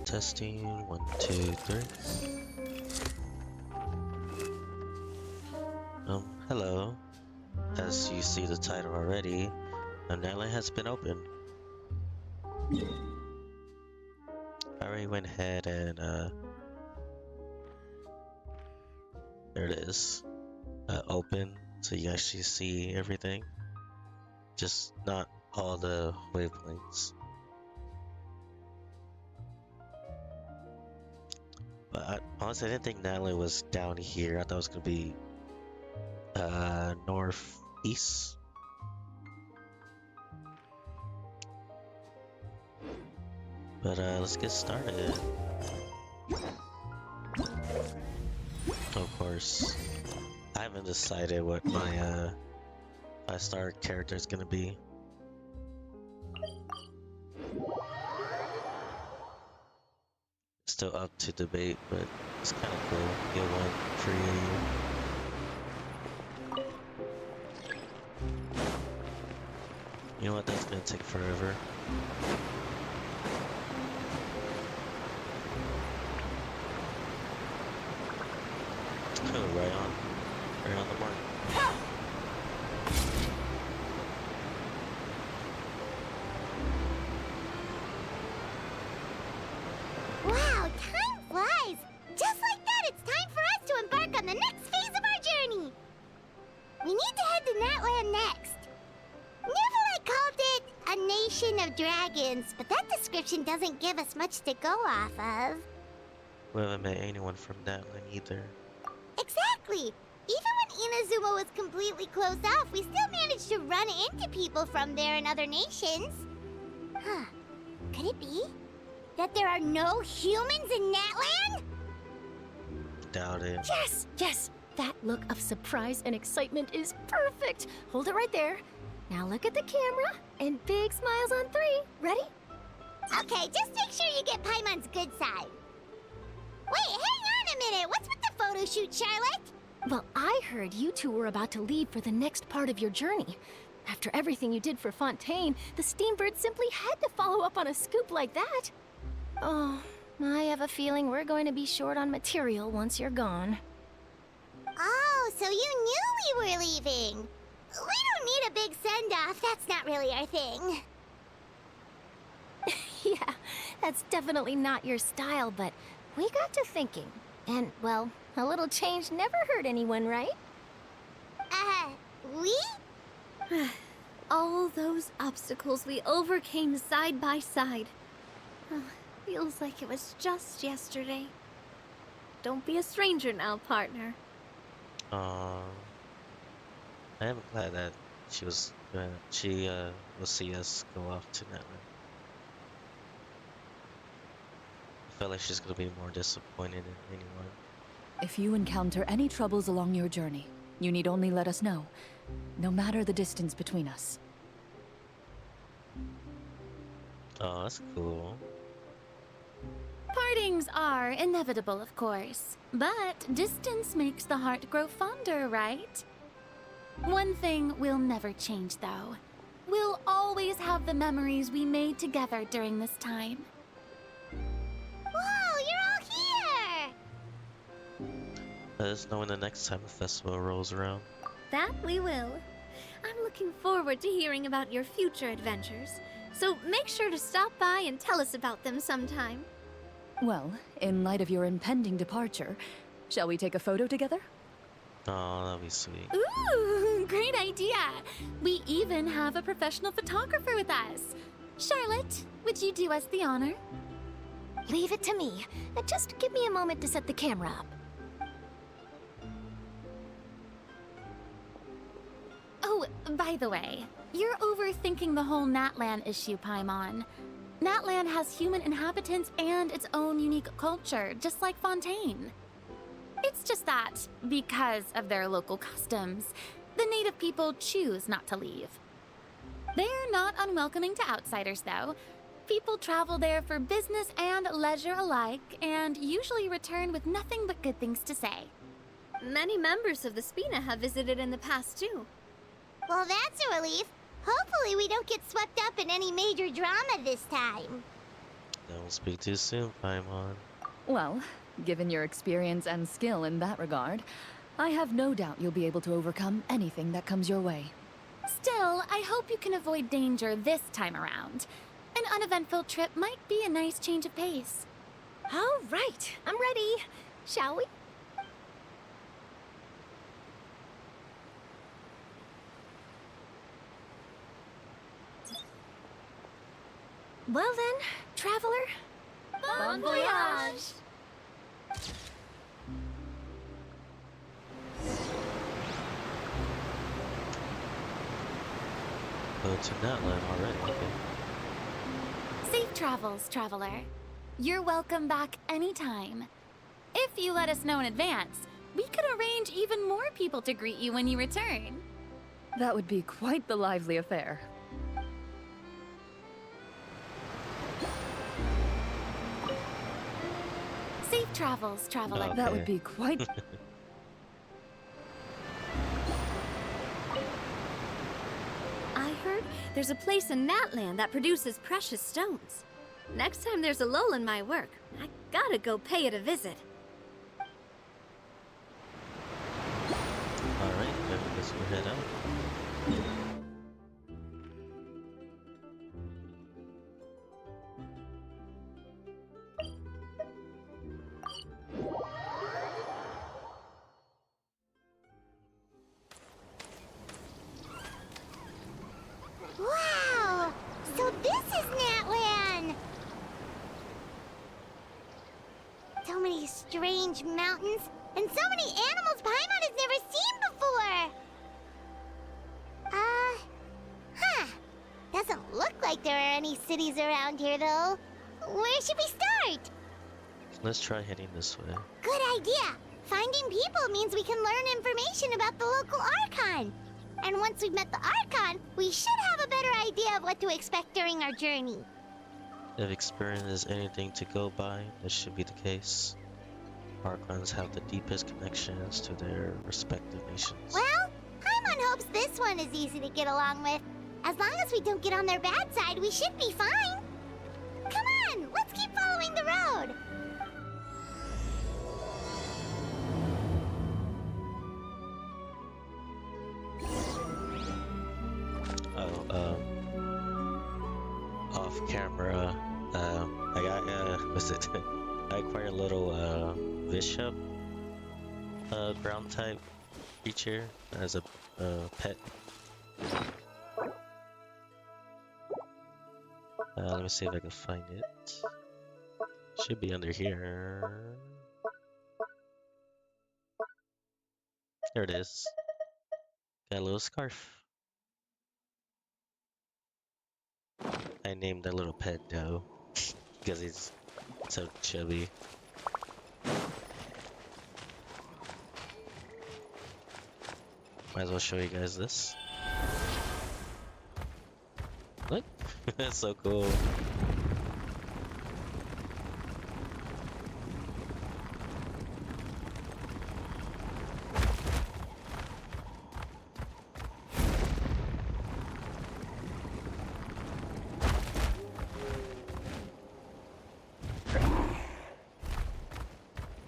Testing, one, two, three. Hello. As you see the title already, Natlan has been opened. I already went ahead and there it is. Open, so you actually see everything. Just not all the waypoints. But honestly, I didn't think Natlan was down here. I thought it was gonna be northeast. But let's get started. Of course, I haven't decided what my star character is gonna be. Still up to debate, but it's kind of cool. Get one for you. You know what? That's gonna take forever. Oh, right on the mark. Wow, time flies! Just like that, it's time for us to embark on the next phase of our journey! We need to head to Natlan next. Neverland called it a nation of dragons, but that description doesn't give us much to go off of. We haven't met anyone from Natlan either. Exactly! Even when Inazuma was completely closed off, we still managed to run into people from there in other nations. Huh. Could it be that there are no humans in Natlan? Doubt it. Yes! That look of surprise and excitement is perfect! Hold it right there. Now look at the camera, and big smiles on 3. Ready? Okay, just make sure you get Paimon's good side. Wait, hang on a minute! What's with the photo shoot, Charlotte? Well, I heard you two were about to leave for the next part of your journey. After everything you did for Fontaine, the Steambird simply had to follow up on a scoop like that. Oh, I have a feeling we're going to be short on material once you're gone. Oh, so you knew we were leaving. We don't need a big send-off. That's not really our thing. Yeah, that's definitely not your style, but we got to thinking. And, well, a little change never hurt anyone, right? We? All those obstacles we overcame side by side. Feels like it was just yesterday. Don't be a stranger now, partner. I am glad that she will see us go off to Natlan. I feel like she's gonna be more disappointed than anyone. If you encounter any troubles along your journey, you need only let us know, no matter the distance between us. Oh, that's cool. Partings are inevitable, of course. But distance makes the heart grow fonder, right? One thing will never change, though. We'll always have the memories we made together during this time. Whoa, you're all here! Let us know when the next time the festival rolls around. That we will. I'm looking forward to hearing about your future adventures. So make sure to stop by and tell us about them sometime. Well, in light of your impending departure, shall we take a photo together? Oh, that'd be sweet. Ooh, great idea! We even have a professional photographer with us. Charlotte, would you do us the honor? Leave it to me. Just give me a moment to set the camera up. Oh, by the way, you're overthinking the whole Natlan issue, Paimon. Natlan has human inhabitants and its own unique culture, just like Fontaine. It's just that, because of their local customs, the native people choose not to leave. They're not unwelcoming to outsiders, though. People travel there for business and leisure alike, and usually return with nothing but good things to say. Many members of the Spina have visited in the past, too. Well, that's a relief. Hopefully we don't get swept up in any major drama this time. Don't speak too soon, Paimon. Well, given your experience and skill in that regard, I have no doubt you'll be able to overcome anything that comes your way. Still, I hope you can avoid danger this time around. An uneventful trip might be a nice change of pace. All right, I'm ready. Shall we? Well then, traveler. Bon voyage! Go to Natlan already. Okay. Safe travels, traveler. You're welcome back anytime. If you let us know in advance, we could arrange even more people to greet you when you return. That would be quite the lively affair. Safe travels, traveler. That would Okay. be quite... I heard there's a place in Natlan that produces precious stones. Next time there's a lull in my work, I gotta go pay it a visit. Alright, then I guess we'll head out. Wow! So this is Natlan! So many strange mountains, and so many animals Paimon has never seen before! Doesn't look like there are any cities around here, though. Where should we start? Let's try heading this way. Good idea! Finding people means we can learn information about the local Archon. And once we've met the Archon, we should have a better idea of what to expect during our journey. If experience is anything to go by, this should be the case. Archons have the deepest connections to their respective nations. Well, Paimon hopes this one is easy to get along with. As long as we don't get on their bad side, we should be fine. Come on, let's keep following the road. Off camera, I got, what's it? I acquired a little, bishop, ground type creature as a, pet. Let me see if I can find it. Should be under here. There it is. Got a little scarf. I named that little pet Doe because he's so chubby. Might as well show you guys this. Look, that's so cool.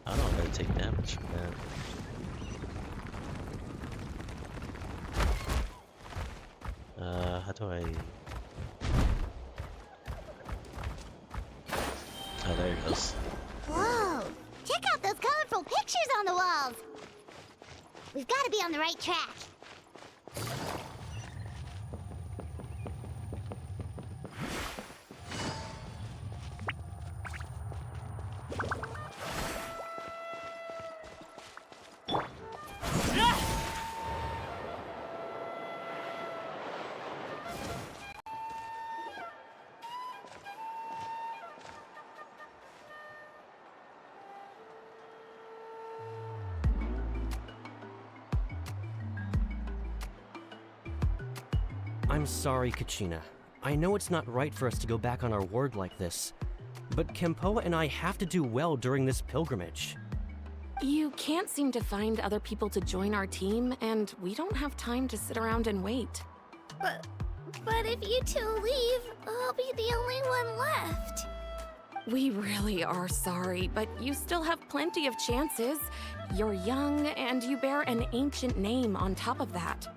I don't know if I take damage from that. How do I... Oh, there it goes. Whoa! Check out those colorful pictures on the walls! We've got to be on the right track. I'm sorry, Kachina. I know it's not right for us to go back on our word like this, but Kempoa and I have to do well during this pilgrimage. You can't seem to find other people to join our team, and we don't have time to sit around and wait. But if you two leave, I'll be the only one left. We really are sorry, but you still have plenty of chances. You're young, and you bear an ancient name on top of that.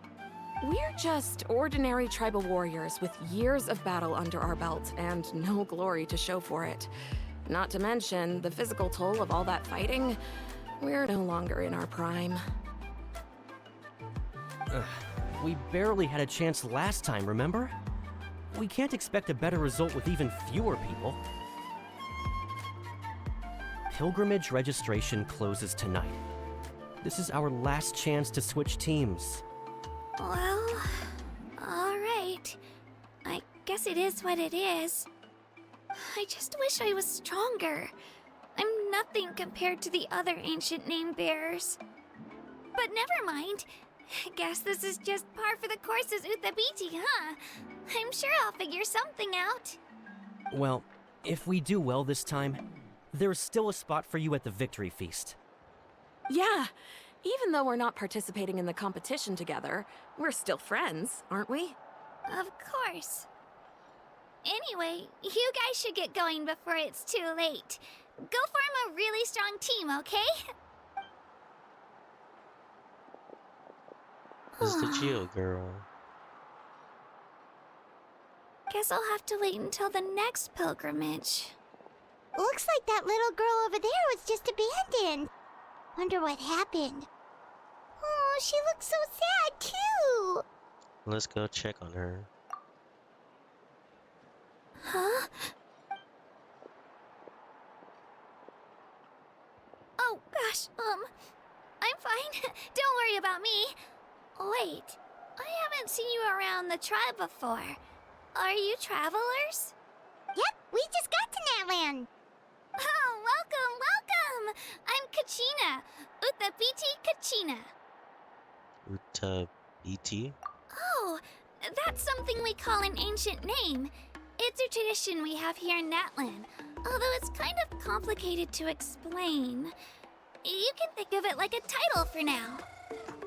We're just ordinary tribal warriors with years of battle under our belt and no glory to show for it. Not to mention the physical toll of all that fighting. We're no longer in our prime. We barely had a chance last time, remember? We can't expect a better result with even fewer people. Pilgrimage registration closes tonight. This is our last chance to switch teams. Well, alright. I guess it is what it is. I just wish I was stronger. I'm nothing compared to the other ancient name bearers. But never mind. I guess this is just par for the course as Uthabiti, huh? I'm sure I'll figure something out. Well, if we do well this time, there's still a spot for you at the victory feast. Yeah, even though we're not participating in the competition together, we're still friends, aren't we? Of course. Anyway, you guys should get going before it's too late. Go form a really strong team, okay? Who's the Geo girl? Guess I'll have to wait until the next pilgrimage. Looks like that little girl over there was just abandoned. Wonder what happened. Oh, she looks so sad, too. Let's go check on her. Huh? Oh, gosh, I'm fine. Don't worry about me. Wait, I haven't seen you around the tribe before. Are you travelers? Yep, we just got to Natlan. Oh, welcome! I'm Kachina, Uthabiti Kachina. Uthabiti? Oh, that's something we call an ancient name. It's a tradition we have here in Natlan, although it's kind of complicated to explain. You can think of it like a title for now.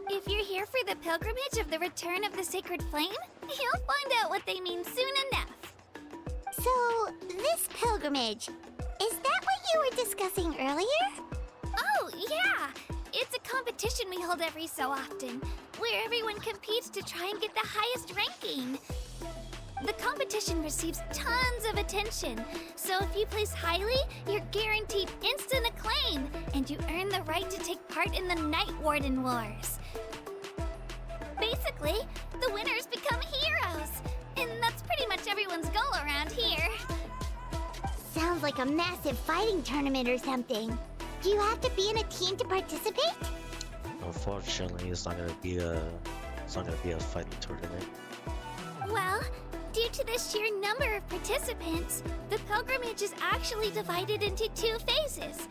If you're here for the pilgrimage of the return of the sacred flame, you'll find out what they mean soon enough. So, this pilgrimage, is that what you were discussing earlier? Oh, yeah! It's a competition we hold every so often, where everyone competes to try and get the highest ranking. The competition receives tons of attention, so if you place highly, you're guaranteed instant acclaim, and you earn the right to take part in the Night Warden Wars. Basically, the winners become heroes, and that's pretty much everyone's goal around here. Sounds like a massive fighting tournament or something. Do you have to be in a team to participate? Unfortunately, it's not gonna be a fighting tournament. Well, due to the sheer number of participants, the pilgrimage is actually divided into two phases.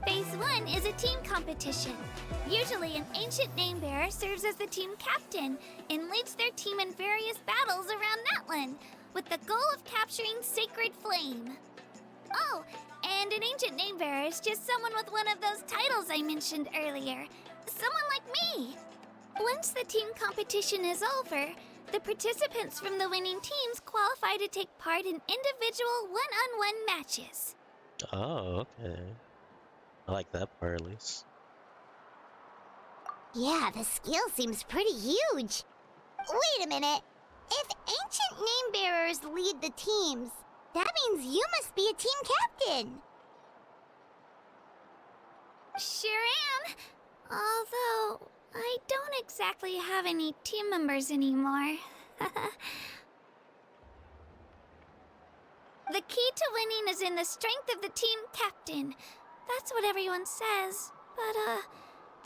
Phase 1 is a team competition. Usually, an ancient name bearer serves as the team captain and leads their team in various battles around Natlan, with the goal of capturing Sacred Flame. Oh, and an ancient name bearer is just someone with one of those titles I mentioned earlier. Someone like me. Once the team competition is over, the participants from the winning teams qualify to take part in individual one-on-one matches. Oh, okay. I like that part at least. Yeah, the skill seems pretty huge. Wait a minute. If ancient name bearers lead the teams, that means you must be a team captain. Sure am. Although, I don't exactly have any team members anymore. The key to winning is in the strength of the team captain. That's what everyone says. But,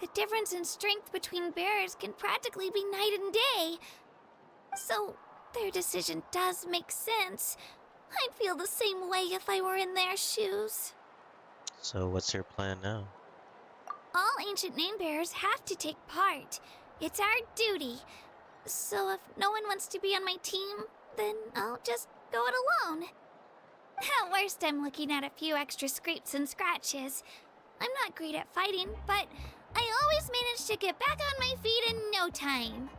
the difference in strength between bearers can practically be night and day. So, their decision does make sense. I'd feel the same way if I were in their shoes. So what's your plan now? All ancient name bearers have to take part. It's our duty. So if no one wants to be on my team, then I'll just go it alone. At worst, I'm looking at a few extra scrapes and scratches. I'm not great at fighting, but I always manage to get back on my feet in no time.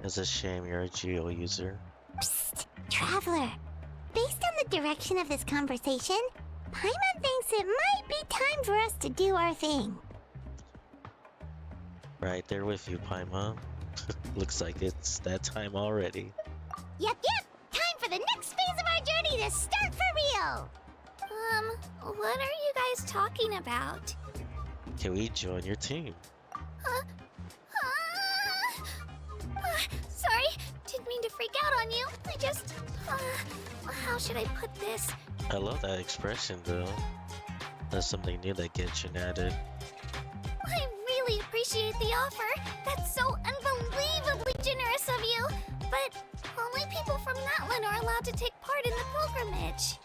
It's a shame you're a Geo user. Psst, Traveler. based on the direction of this conversation, Paimon thinks it might be time for us to do our thing. Right there with you, Paimon. Looks like it's that time already. Yep. Time for the next phase of our journey to start for real. What are you guys talking about? Can we join your team? Sorry, didn't mean to freak out on you. I just, how should I put this? I love that expression, though. That's something new that gets you added. I really appreciate the offer. That's so unbelievably generous of you. But only people from Natlan are allowed to take part in the pilgrimage.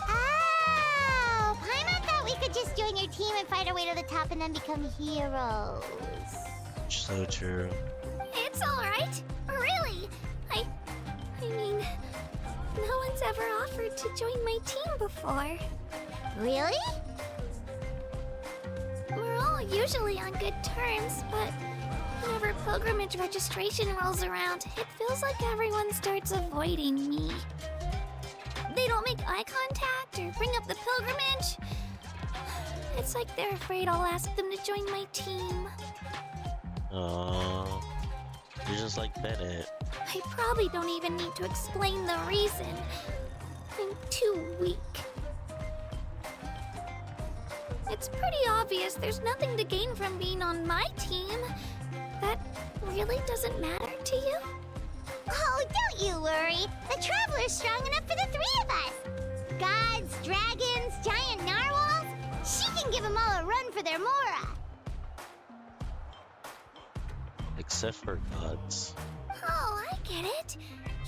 Oh, Paimon thought we could just join your team and fight our way to the top and then become heroes. So true. It's all right. Really. I mean, no one's ever offered to join my team before. Really? We're all usually on good terms, but whenever pilgrimage registration rolls around, it feels like everyone starts avoiding me. They don't make eye contact or bring up the pilgrimage. It's like they're afraid I'll ask them to join my team. Aww. You're just like Bennett. I probably don't even need to explain the reason. I'm too weak. It's pretty obvious there's nothing to gain from being on my team. That really doesn't matter to you? Oh, don't you worry. The Traveler's strong enough for the three of us. Gods, dragons, giant narwhals. She can give them all a run for their Mora. Except for gods. Oh, I get it.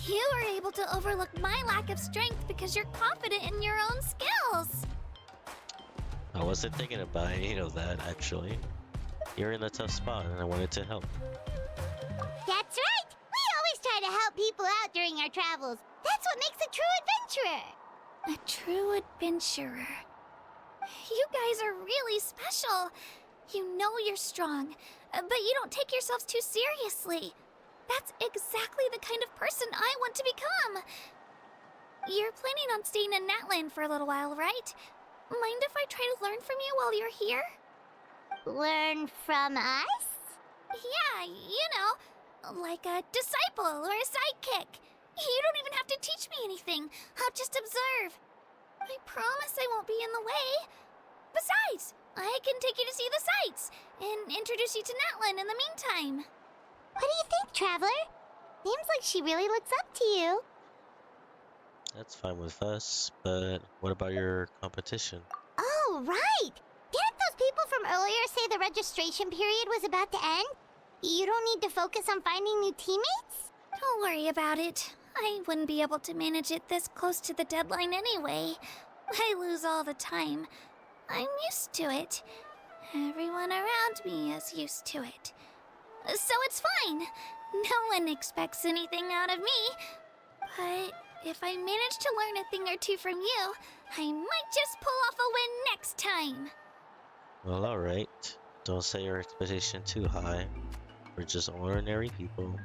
You were able to overlook my lack of strength because you're confident in your own skills. I wasn't thinking about any of that, actually. You're in a tough spot and I wanted to help. That's right. We always try to help people out during our travels. That's what makes a true adventurer. A true adventurer. You guys are really special. You know you're strong, but you don't take yourselves too seriously. That's exactly the kind of person I want to become. You're planning on staying in Natlan for a little while, right? Mind if I try to learn from you while you're here? Learn from us? Yeah, you know, like a disciple or a sidekick. You don't even have to teach me anything. I'll just observe. I promise I won't be in the way. Besides, I can take you to see the sights and introduce you to Natlan in the meantime. What do you think, Traveler? Seems like she really looks up to you. That's fine with us, but what about your competition? Oh, right! Didn't those people from earlier say the registration period was about to end? You don't need to focus on finding new teammates? Don't worry about it. I wouldn't be able to manage it this close to the deadline anyway. I lose all the time. I'm used to it. Everyone around me is used to it. So it's fine. No one expects anything out of me. But if I manage to learn a thing or two from you, I might just pull off a win next time. Well, alright. Don't set your expectation too high. We're just ordinary people.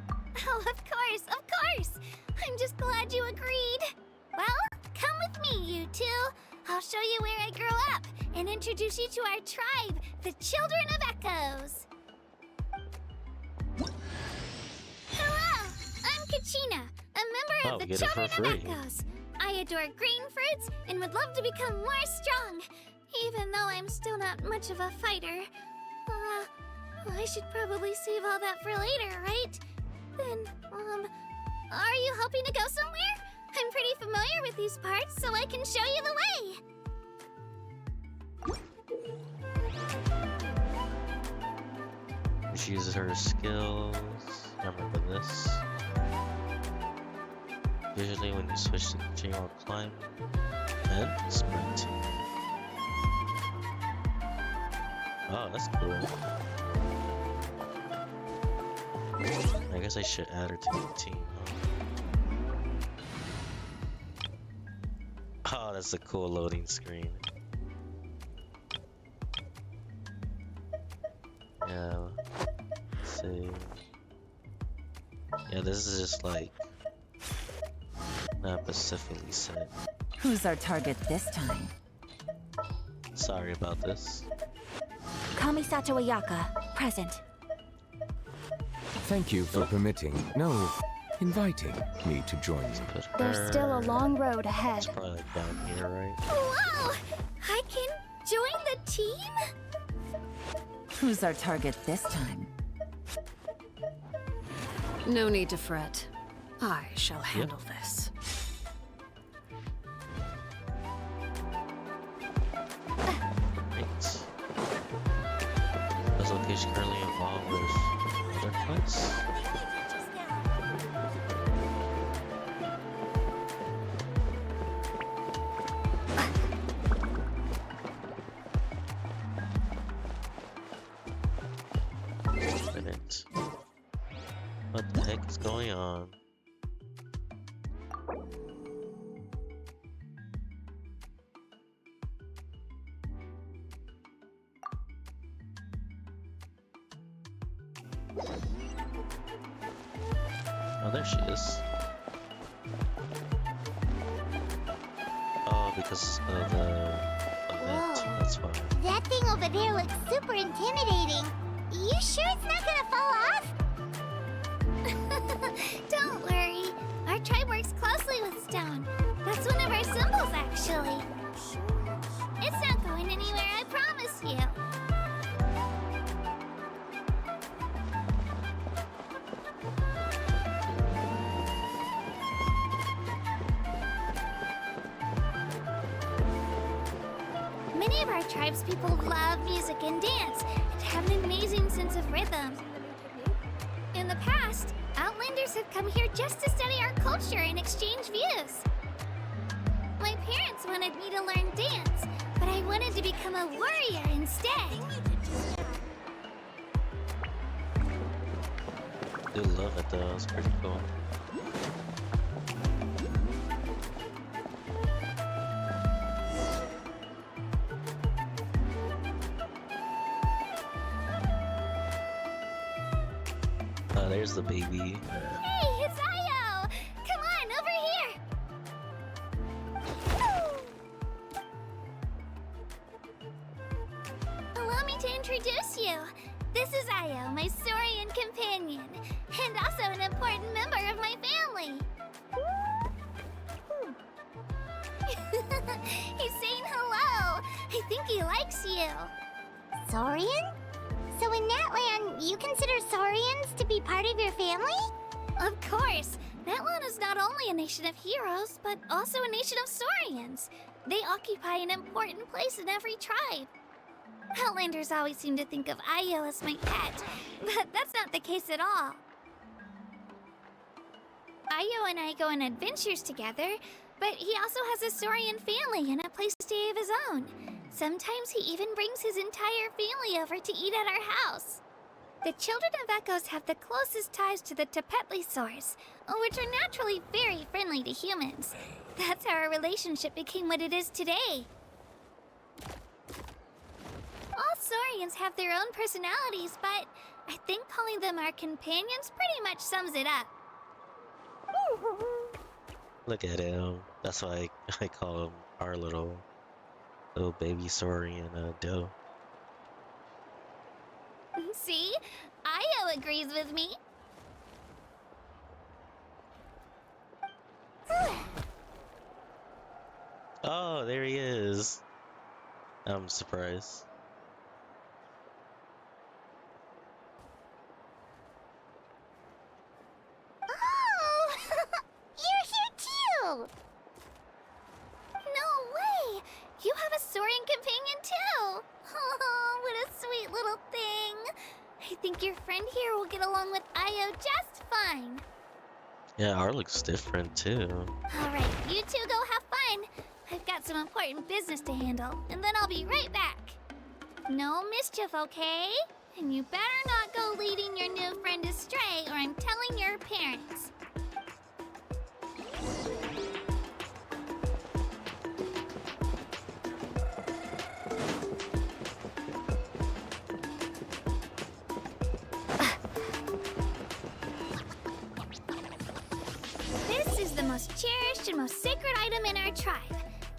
Oh, of course, of course. I'm just glad you agreed. Well, come with me, you two. I'll show you where I grew up and introduce you to our tribe, the Children of Echoes. Hello, I'm Kachina, a member of the get it for Children of free. Echoes. I adore green fruits and would love to become more strong, even though I'm still not much of a fighter. I should probably save all that for later, right? Then, are you hoping to go somewhere? I'm pretty familiar with these parts, so I can show you the way. She uses her skills. I remember this. Usually when you switch to the team or climb and sprint. Oh, that's cool. I guess I should add her to the team, huh? Oh, that's a cool loading screen. Yeah, let's see. Yeah, this is just like Not specifically said. Who's our target this time? Sorry about this. Kamisato Ayaka, present. Thank you for permitting, no, inviting me to join you. Put There's still a her- long road It's ahead. probably like down here, right? Wow! I can join the team? Who's our target this time? No need to fret. I shall handle this. Great. This location currently involved with other quests. Minute. What the heck is going on? Oh, there she is. Oh, because of the event. Whoa. That's why. That thing over there looks super intimidating. You sure it's not gonna fall off? Don't worry. Our tribe works closely with stone. That's one of our symbols, actually. It's not going anywhere, I promise you. Many of our tribespeople love music and dance and have an amazing sense of rhythm. In the past, Outlanders have come here just to study our culture and exchange views. My parents wanted me to learn dance, but I wanted to become a warrior instead. Do love it though, it's pretty cool. There's the baby. Hey, it's Io! Come on, over here! Allow me to introduce you. This is Io, my Saurian companion, and also an important member of my family. He's saying hello. I think he likes you. Saurian? So in Natlan, you consider Saurians to be part of your family? Of course. Natlan is not only a nation of heroes, but also a nation of Saurians. They occupy an important place in every tribe. Outlanders always seem to think of Io as my pet, but that's not the case at all. Io and I go on adventures together, but he also has a Saurian family and a place to stay of his own. Sometimes he even brings his entire family over to eat at our house. The children of Echoes have the closest ties to the Tepetlisaurs, which are naturally very friendly to humans. That's how our relationship became what it is today. All Saurians have their own personalities, but I think calling them our companions pretty much sums it up. Look at him. That's why I call him our little baby Saurian doe. See? Io agrees with me. Oh, there he is. I'm surprised. Oh! You're here too! No way! You have a Saurian companion too! Oh, what a sweet little thing! I think your friend here will get along with Io just fine. Yeah, ours looks different too. Alright, you two go have fun. I've got some important business to handle, and then I'll be right back. No mischief, okay? And you better not go leading your new friend astray, or I'm telling your parents. This is the most most cherished and most sacred item in our tribe.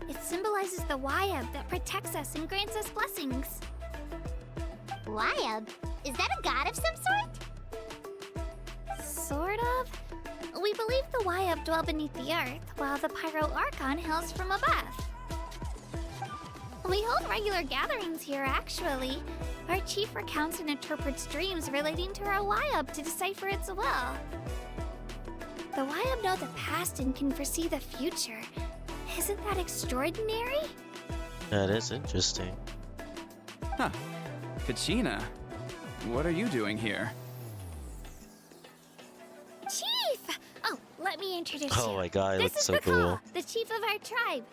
It symbolizes the Wayab that protects us and grants us blessings. Wayab? Is that a god of some sort? Sort of. We believe the Wayab dwell beneath the earth, while the Pyro Archon hails from above. We hold regular gatherings here, actually. Our chief recounts and interprets dreams relating to our Wayab to decipher its will. The Wayab know the past and can foresee the future. Isn't that extraordinary? That is interesting. Huh. Kachina, what are you doing here? Chief! Oh, let me introduce you. Oh my god, it This looks is so Bakal, cool. the chief of our tribe.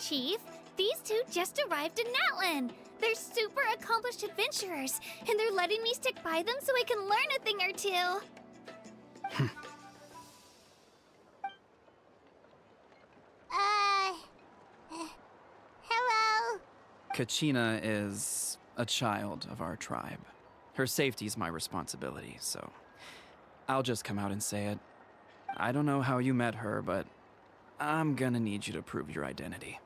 Chief, these two just arrived in Natlan. They're super accomplished adventurers, and they're letting me stick by them so I can learn a thing or two. Hello? Kachina is a child of our tribe. Her safety's my responsibility, so I'll just come out and say it. I don't know how you met her, but I'm gonna need you to prove your identity.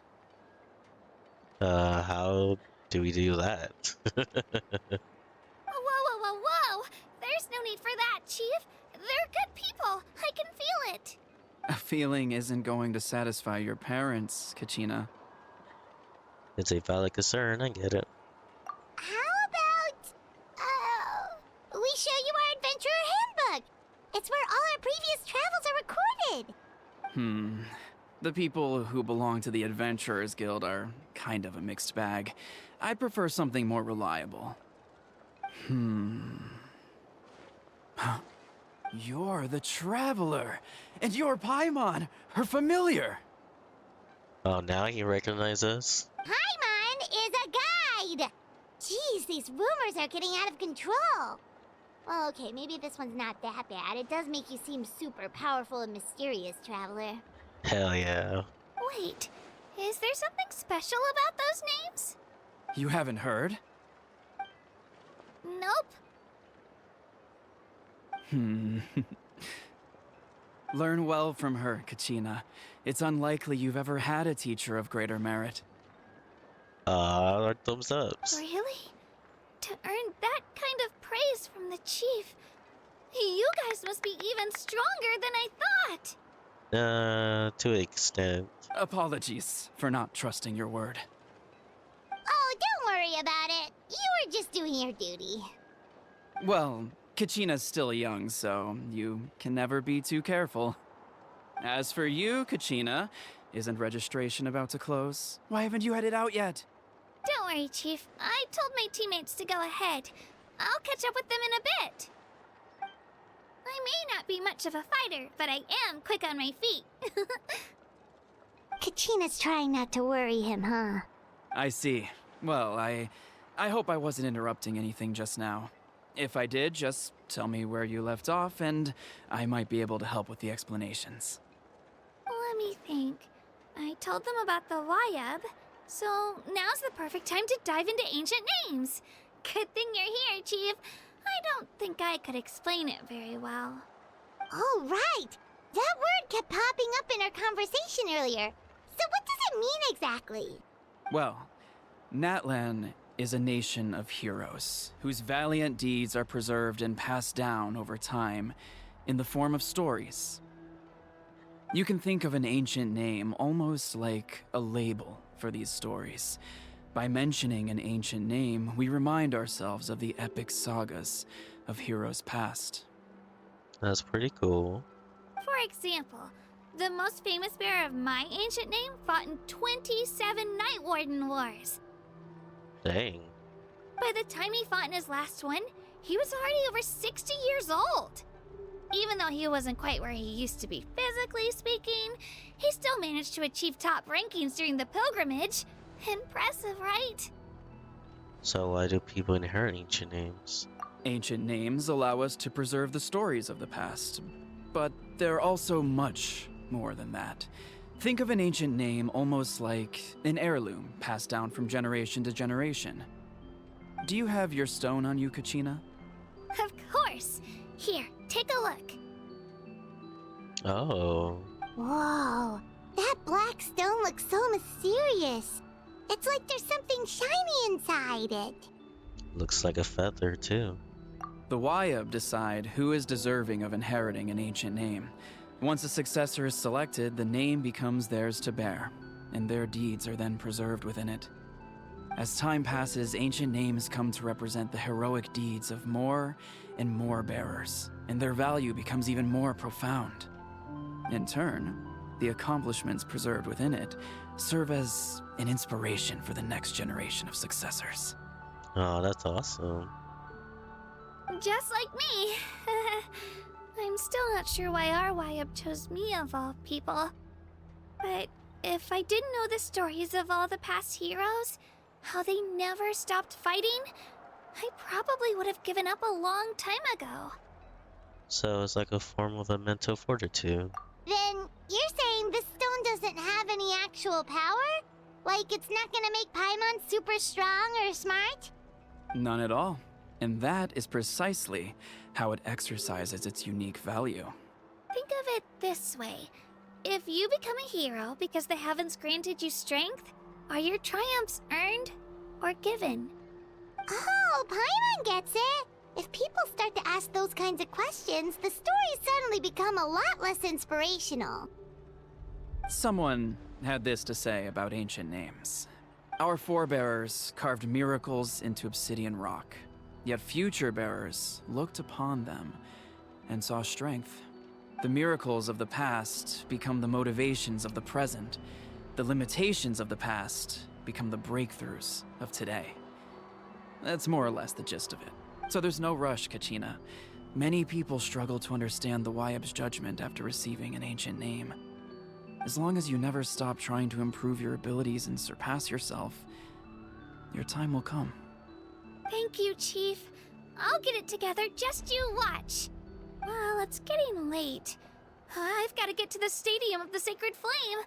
How do we do that? Whoa, whoa, whoa, whoa! There's no need for that, Chief. They're good people. I can feel it. A feeling isn't going to satisfy your parents, Kachina. It's a valid concern, I get it. How about, we show you our adventurer handbook? It's where all our previous travels are recorded. The people who belong to the Adventurers Guild are kind of a mixed bag. I'd prefer something more reliable. You're the Traveler, and you're Paimon, her familiar. Oh, now you recognize us? Paimon is a guide! Jeez, these rumors are getting out of control. Well, okay, maybe this one's not that bad. It does make you seem super powerful and mysterious, Traveler. Hell yeah. Wait, is there something special about those names? You haven't heard? Nope. Learn well from her, Kachina. It's unlikely you've ever had a teacher of greater merit. Thumbs ups. Really? To earn that kind of praise from the chief, you guys must be even stronger than I thought. To an extent. Apologies for not trusting your word. Oh, don't worry about it. You were just doing your duty. Well, Kachina's still young, so you can never be too careful. As for you, Kachina, isn't registration about to close? Why haven't you headed out yet? Don't worry, Chief. I told my teammates to go ahead. I'll catch up with them in a bit. I may not be much of a fighter, but I am quick on my feet. Kachina's trying not to worry him, huh? I see. Well, I hope I wasn't interrupting anything just now. If I did, just tell me where you left off, and I might be able to help with the explanations. Let me think. I told them about the Wayab, so now's the perfect time to dive into ancient names. Good thing you're here, Chief. I don't think I could explain it very well. Oh, right! That word kept popping up in our conversation earlier. So what does it mean exactly? Well, Natlan is a nation of heroes whose valiant deeds are preserved and passed down over time in the form of stories. You can think of an ancient name almost like a label for these stories. By mentioning an ancient name, we remind ourselves of the epic sagas of heroes past. That's pretty cool. For example, the most famous bearer of my ancient name fought in 27 Night Warden Wars. Dang. By the time he fought in his last one, he was already over 60 years old. Even though he wasn't quite where he used to be physically speaking, he still managed to achieve top rankings during the pilgrimage. Impressive, right? So why do people inherit ancient names? Ancient names allow us to preserve the stories of the past, but they're also much more than that. Think of an ancient name almost like an heirloom passed down from generation to generation. Do you have your stone on you, Kachina? Of course. Here, take a look. Oh, Whoa, that black stone looks so mysterious. It's like there's something shiny inside it. looks like a feather too. The Wyab decide who is deserving of inheriting an ancient name. Once a successor is selected, the name becomes theirs to bear, and their deeds are then preserved within it. As time passes, ancient names come to represent the heroic deeds of more and more bearers, and their value becomes even more profound. In turn, the accomplishments preserved within it serve as an inspiration for the next generation of successors. Oh, that's awesome. Just like me. I'm still not sure why our Wyab chose me of all people. But if I didn't know the stories of all the past heroes, how they never stopped fighting, I probably would have given up a long time ago. So it's like a form of a mental fortitude. Then you're saying this stone doesn't have any actual power? Like it's not gonna make Paimon super strong or smart? None at all. And that is precisely how it exercises its unique value. Think of it this way. If you become a hero because the heavens granted you strength, are your triumphs earned or given? Oh, Paimon gets it! If people start to ask those kinds of questions, the stories suddenly become a lot less inspirational. Someone had this to say about ancient names. Our forebears carved miracles into obsidian rock, yet future bearers looked upon them and saw strength. The miracles of the past become the motivations of the present. The limitations of the past become the breakthroughs of today. That's more or less the gist of it. So there's no rush, Kachina. Many people struggle to understand the Wyab's judgment after receiving an ancient name. As long as you never stop trying to improve your abilities and surpass yourself, your time will come. Thank you, Chief. I'll get it together, just you watch. Well, it's getting late. I've got to get to the Stadium of the Sacred Flame.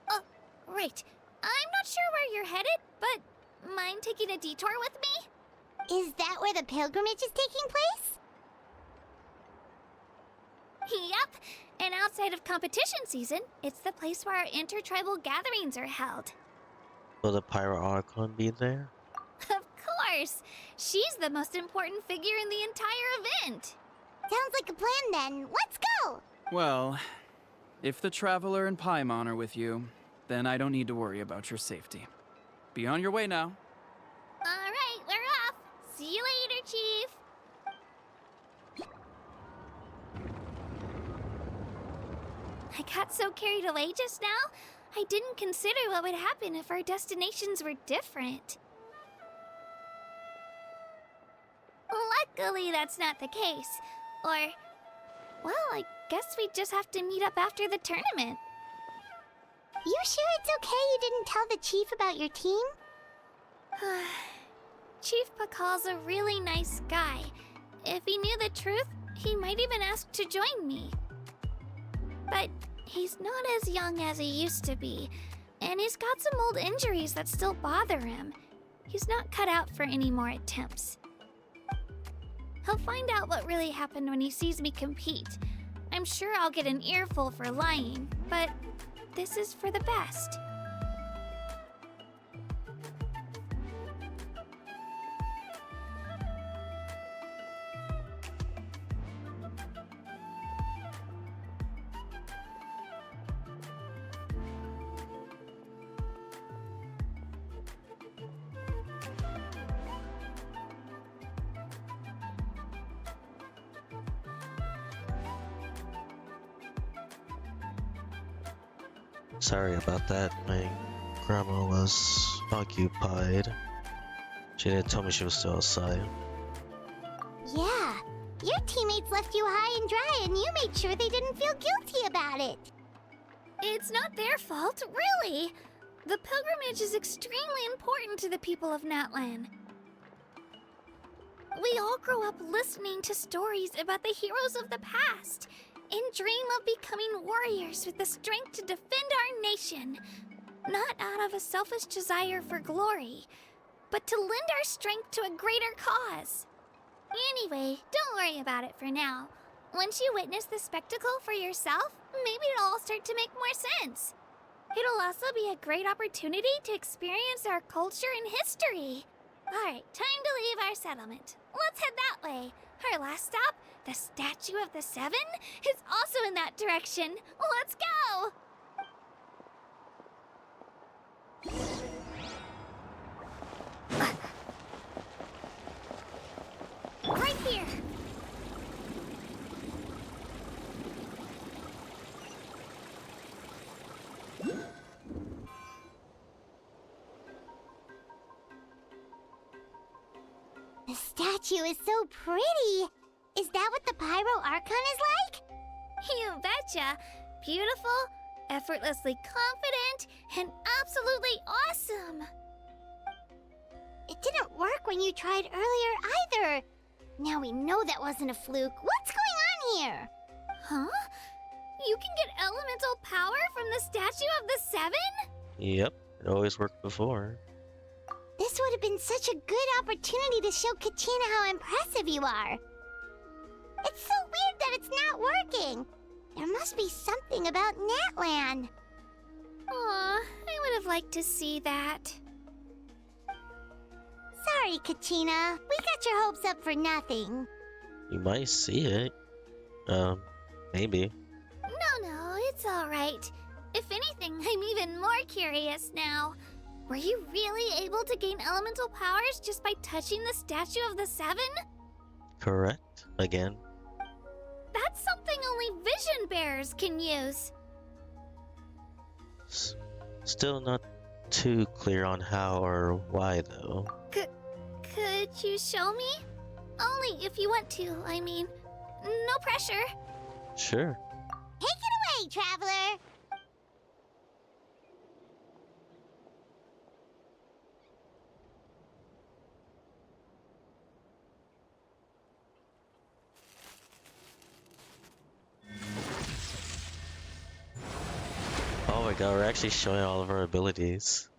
Oh, right. I'm not sure where you're headed, but mind taking a detour with me? Is that where the pilgrimage is taking place? Yep, and outside of competition season, it's the place where our intertribal gatherings are held. Will the Pyro Archon be there? Of course! She's the most important figure in the entire event! Sounds like a plan then. Let's go! Well, if the Traveler and Paimon are with you, then I don't need to worry about your safety. Be on your way now. Alright, we're off! See you later, Chief! I got so carried away just now, I didn't consider what would happen if our destinations were different. Luckily, that's not the case. Or, well, I guess we just have to meet up after the tournament. You sure it's okay you didn't tell the chief about your team? Chief Pakal's a really nice guy. If he knew the truth, he might even ask to join me. But he's not as young as he used to be, and he's got some old injuries that still bother him. He's not cut out for any more attempts. He'll find out what really happened when he sees me compete. I'm sure I'll get an earful for lying, but this is for the best. Sorry about that. My grandma was occupied. She didn't tell me she was still outside. Yeah, your teammates left you high and dry and you made sure they didn't feel guilty about it. It's not their fault, really. The pilgrimage is extremely important to the people of Natlan. We all grow up listening to stories about the heroes of the past and dream of becoming warriors with the strength to defend our nation. Not out of a selfish desire for glory, but to lend our strength to a greater cause. Anyway, don't worry about it for now. Once you witness the spectacle for yourself, maybe it'll all start to make more sense. It'll also be a great opportunity to experience our culture and history. Alright, time to leave our settlement. Let's head that way. Our last stop, the Statue of the Seven, is also in that direction. Let's go! Right here. The statue is so pretty. Is that what the Pyro Archon is like? You betcha. Beautiful, effortlessly confident, and absolutely awesome. It didn't work when you tried earlier either. Now we know that wasn't a fluke. What's going on here? Huh? You can get elemental power from the Statue of the Seven? Yep, it always worked before. This would have been such a good opportunity to show Kachina how impressive you are. It's so weird that it's not working. There must be something about Natlan. Aw, I would have liked to see that. Sorry, Kachina. We got your hopes up for nothing. You might see it. Maybe. No, it's alright. If anything, I'm even more curious now. Were you really able to gain elemental powers just by touching the Statue of the Seven? Correct. Again. That's something only vision bearers can use. Still not too clear on how or why, though. Could you show me? Only if you want to, I mean. No pressure. Sure. Take it away, traveler. Oh my god, we're actually showing all of our abilities.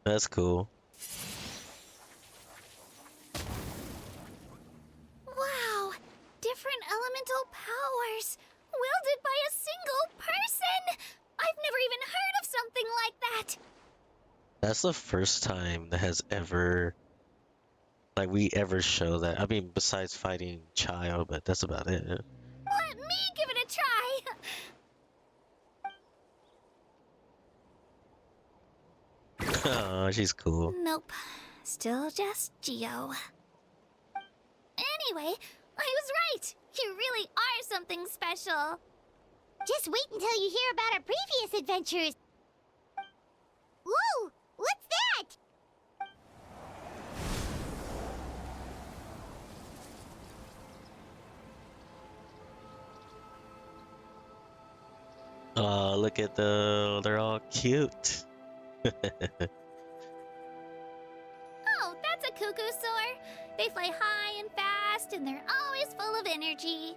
That's cool. Wow! Different elemental powers! Wielded by a single person! I've never even heard of something like that! That's the first time that has ever... Like, we ever show that. I mean, besides fighting Child, but that's about it. Let me give it a try! Oh, she's cool. Nope. Still just Geo. Anyway, I was right! You really are something special! Just wait until you hear about our previous adventures. Whoa! What's that? Oh, look at them. They're all cute. Oh, that's a cuckoo soar! They fly high and fast, and they're always full of energy.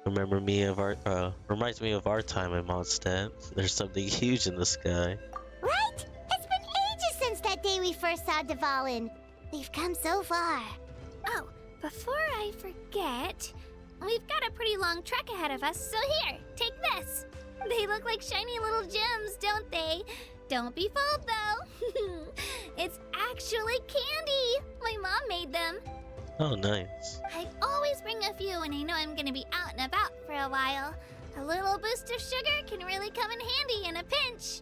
Reminds me of our time in Mondstadt. There's something huge in the sky. Right? It's been ages since that day we first saw Dvalin. We've come so far. Oh, before I forget, we've got a pretty long trek ahead of us, so here, take this. They look like shiny little gems, don't they? Don't be fooled, though. It's actually candy. My mom made them. Oh, nice. I always bring a few when I know I'm gonna be out and about for a while. A little boost of sugar can really come in handy in a pinch.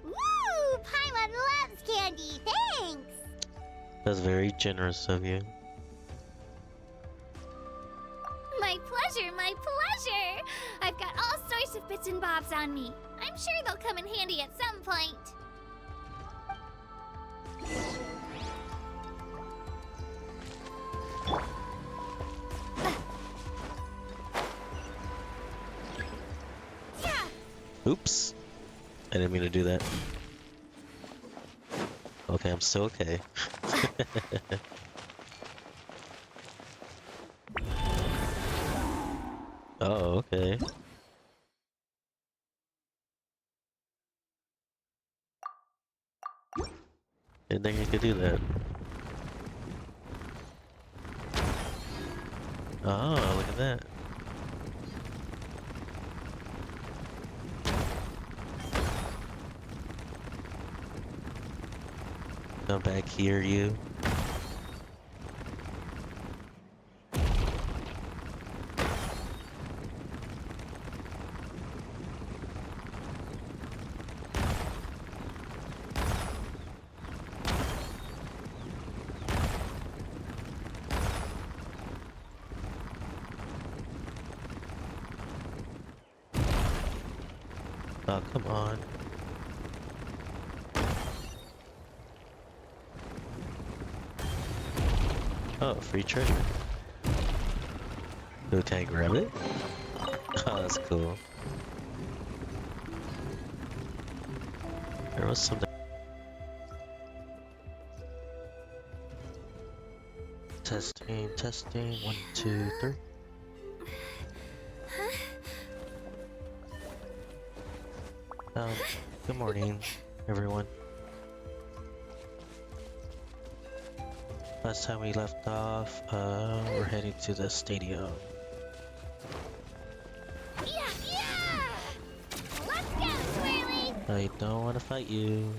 Woo! Paimon loves candy. Thanks. That's very generous of you. My pleasure, my pleasure! I've got all sorts of bits and bobs on me. I'm sure they'll come in handy at some point. Yeah! Oops. I didn't mean to do that. Okay, I'm still okay. Oh, okay. Didn't think I could do that. Oh, look at that. Come back here, you. Oh, come on. Oh, free treasure. Go tag grab it? Oh, that's cool. There was something. Testing, testing. 1, 2, 3. Good morning, everyone. Last time we left off, we're heading to the stadium. Yeah! Let's go, Swirly! I don't want to fight you.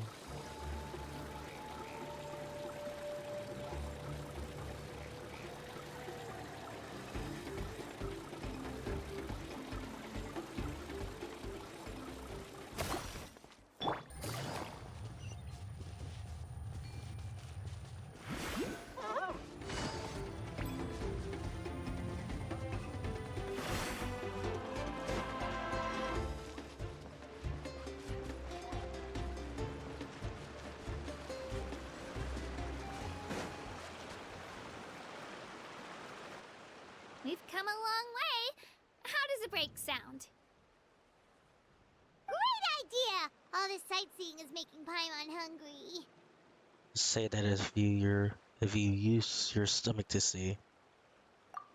We've come a long way. How does a break sound? Great idea! All this sightseeing is making Paimon hungry. Say that if you use your stomach to see.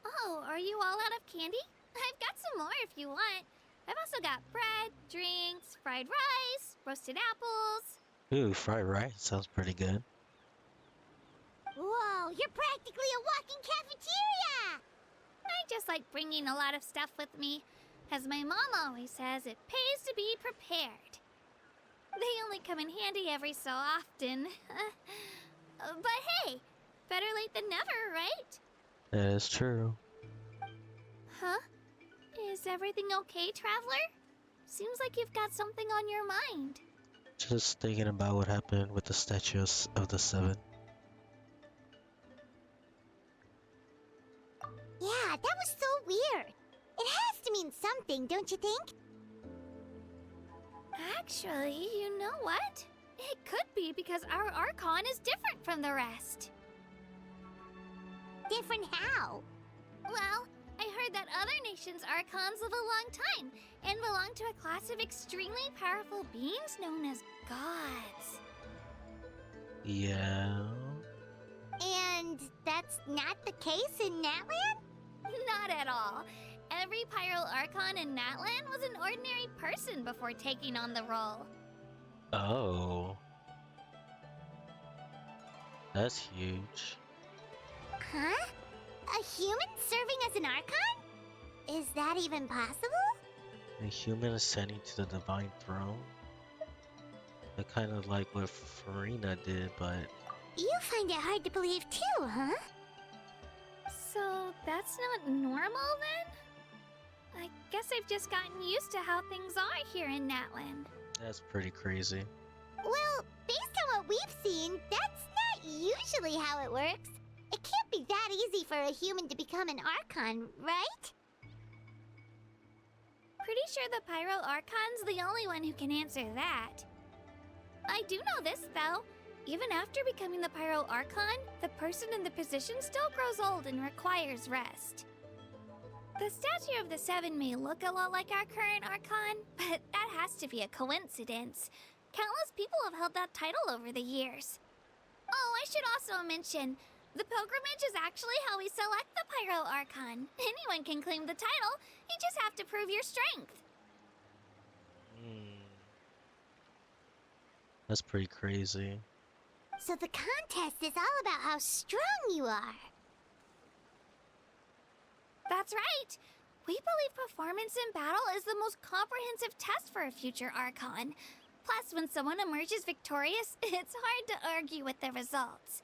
Oh, are you all out of candy? I've got some more if you want. I've also got bread, drinks, fried rice, roasted apples. Ooh, fried rice sounds pretty good. Whoa, you're practically a walking cafeteria! I just like bringing a lot of stuff with me. As my mom always says, it pays to be prepared. They only come in handy every so often. But hey, better late than never, right? That is true. Huh? Is everything okay, Traveler? Seems like you've got something on your mind. Just thinking about what happened with the statues of the seven. Yeah, that was so weird. It has to mean something, don't you think? Actually, you know what? It could be because our Archon is different from the rest. Different how? Well, I heard that other nations' Archons live a long time and belong to a class of extremely powerful beings known as gods. Yeah. And that's not the case in Natlan? Not at all. Every Pyro Archon in Natlan was an ordinary person before taking on the role. Oh. That's huge. Huh? A human serving as an Archon? Is that even possible? A human ascending to the divine throne? Kind of like what Farina did, but... You find it hard to believe too, huh? So that's not normal then? I guess I've just gotten used to how things are here in Natlan. That's pretty crazy. Well, based on what we've seen, that's not usually how it works. It can't be that easy for a human to become an Archon, right? Pretty sure the Pyro Archon's the only one who can answer that. I do know this, though. Even after becoming the Pyro Archon, the person in the position still grows old and requires rest. The statue of the Seven may look a lot like our current Archon, but that has to be a coincidence. Countless people have held that title over the years. Oh, I should also mention, the pilgrimage is actually how we select the Pyro Archon. Anyone can claim the title, you just have to prove your strength. That's pretty crazy. So the contest is all about how strong you are. That's right. We believe performance in battle is the most comprehensive test for a future Archon. Plus, when someone emerges victorious, it's hard to argue with the results.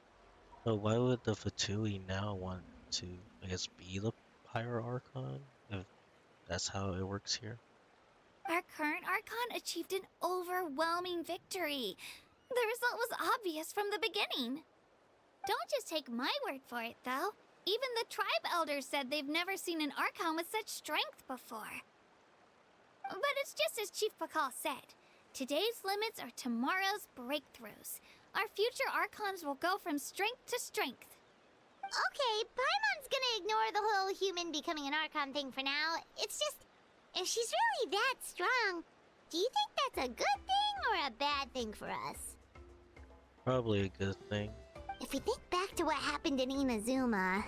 But why would the Fatui now want to, I guess, be the Higher Archon? If that's how it works here? Our current Archon achieved an overwhelming victory. The result was obvious from the beginning. Don't just take my word for it, though. Even the tribe elders said they've never seen an Archon with such strength before. But it's just as Chief Pakal said. Today's limits are tomorrow's breakthroughs. Our future Archons will go from strength to strength. Okay, Paimon's gonna ignore the whole human becoming an Archon thing for now. It's just, if she's really that strong, do you think that's a good thing or a bad thing for us? Probably a good thing. If we think back to what happened in Inazuma...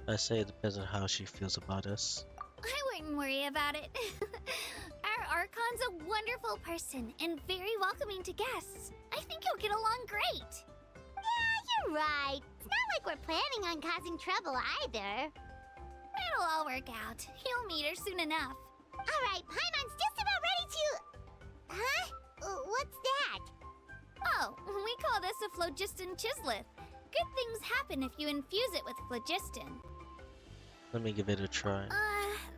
I say it depends on how she feels about us. I wouldn't worry about it. Our Archon's a wonderful person and very welcoming to guests. I think you'll get along great. Yeah, you're right. It's not like we're planning on causing trouble either. It'll all work out. You'll meet her soon enough. Alright, Paimon's just about ready to... Huh? What's that? Oh, we call this a phlogiston chislet. Good things happen if you infuse it with phlogiston. Let me give it a try.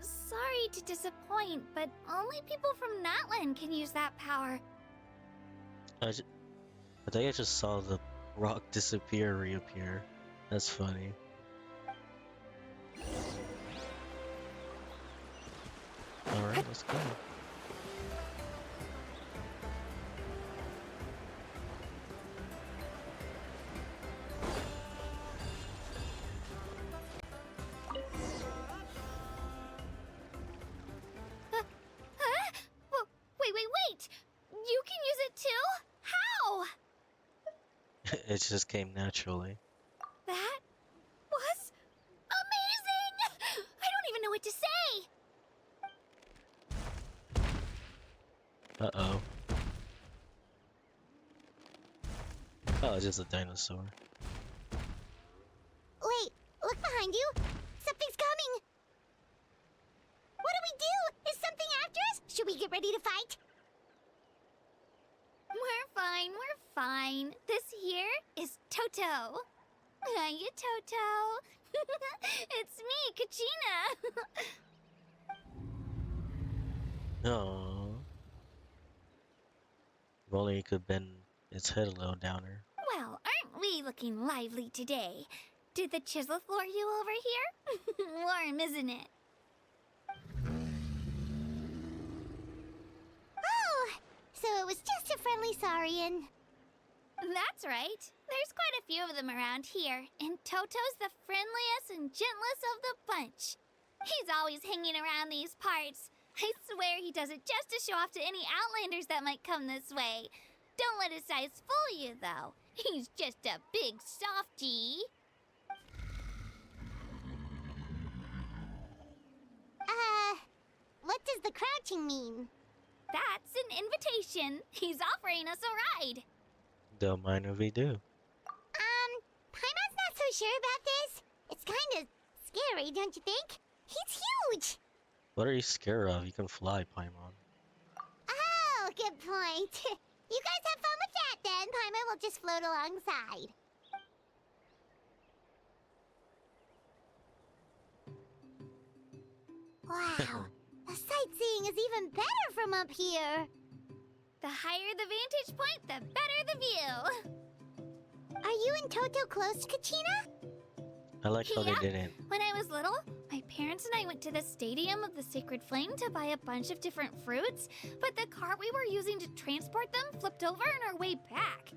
Sorry to disappoint, but only people from Natlan can use that power. I think I just saw the rock disappear, reappear. That's funny. Alright, let's go. Wait! You can use it too? How? It just came naturally. That was amazing! I don't even know what to say! Uh-oh. Oh, it's just a dinosaur. Wait, look behind you! Something's coming! What do we do? Is something after us? Should we get ready to fight? We're fine. This here is Toto. Hiya, Toto. It's me, Kachina. No. If only it could bend its head a little downer. Well, aren't we looking lively today? Did the chisel lure you over here? Warm, isn't it? Oh, so it was just a friendly Saurian. That's right. There's quite a few of them around here, and Toto's the friendliest and gentlest of the bunch. He's always hanging around these parts. I swear he does it just to show off to any Outlanders that might come this way. Don't let his size fool you, though. He's just a big softie. What does the crouching mean? That's an invitation. He's offering us a ride. Don't mind if we do. Paimon's not so sure about this. It's kind of scary, don't you think? He's huge! What are you scared of? You can fly, Paimon. Oh, good point. You guys have fun with that then. Paimon will just float alongside. Wow, the sightseeing is even better from up here. The higher the vantage point, the better the view. Are you and Toto close, Kachina? I like how Yeah. they didn't. When I was little, my parents and I went to the Stadium of the Sacred Flame to buy a bunch of different fruits, but the cart we were using to transport them flipped over on our way back.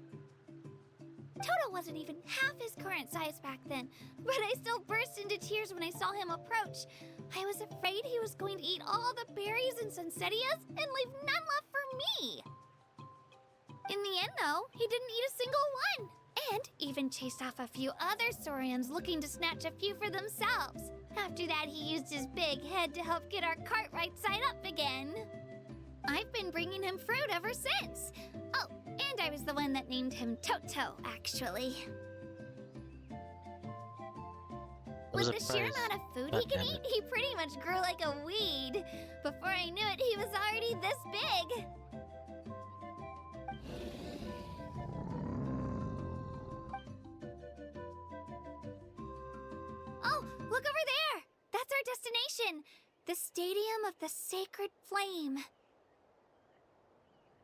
Toto wasn't even half his current size back then, but I still burst into tears when I saw him approach. I was afraid he was going to eat all the berries and sunsettias and leave none left for me. In the end, though, he didn't eat a single one, and even chased off a few other Saurians looking to snatch a few for themselves. After that, he used his big head to help get our cart right side up again. I've been bringing him fruit ever since. Oh, and I was the one that named him Toto, actually. With the sheer amount of food he can eat, he pretty much grew like a weed. Before I knew it, he was already this big. Look over there! That's our destination! The Stadium of the Sacred Flame.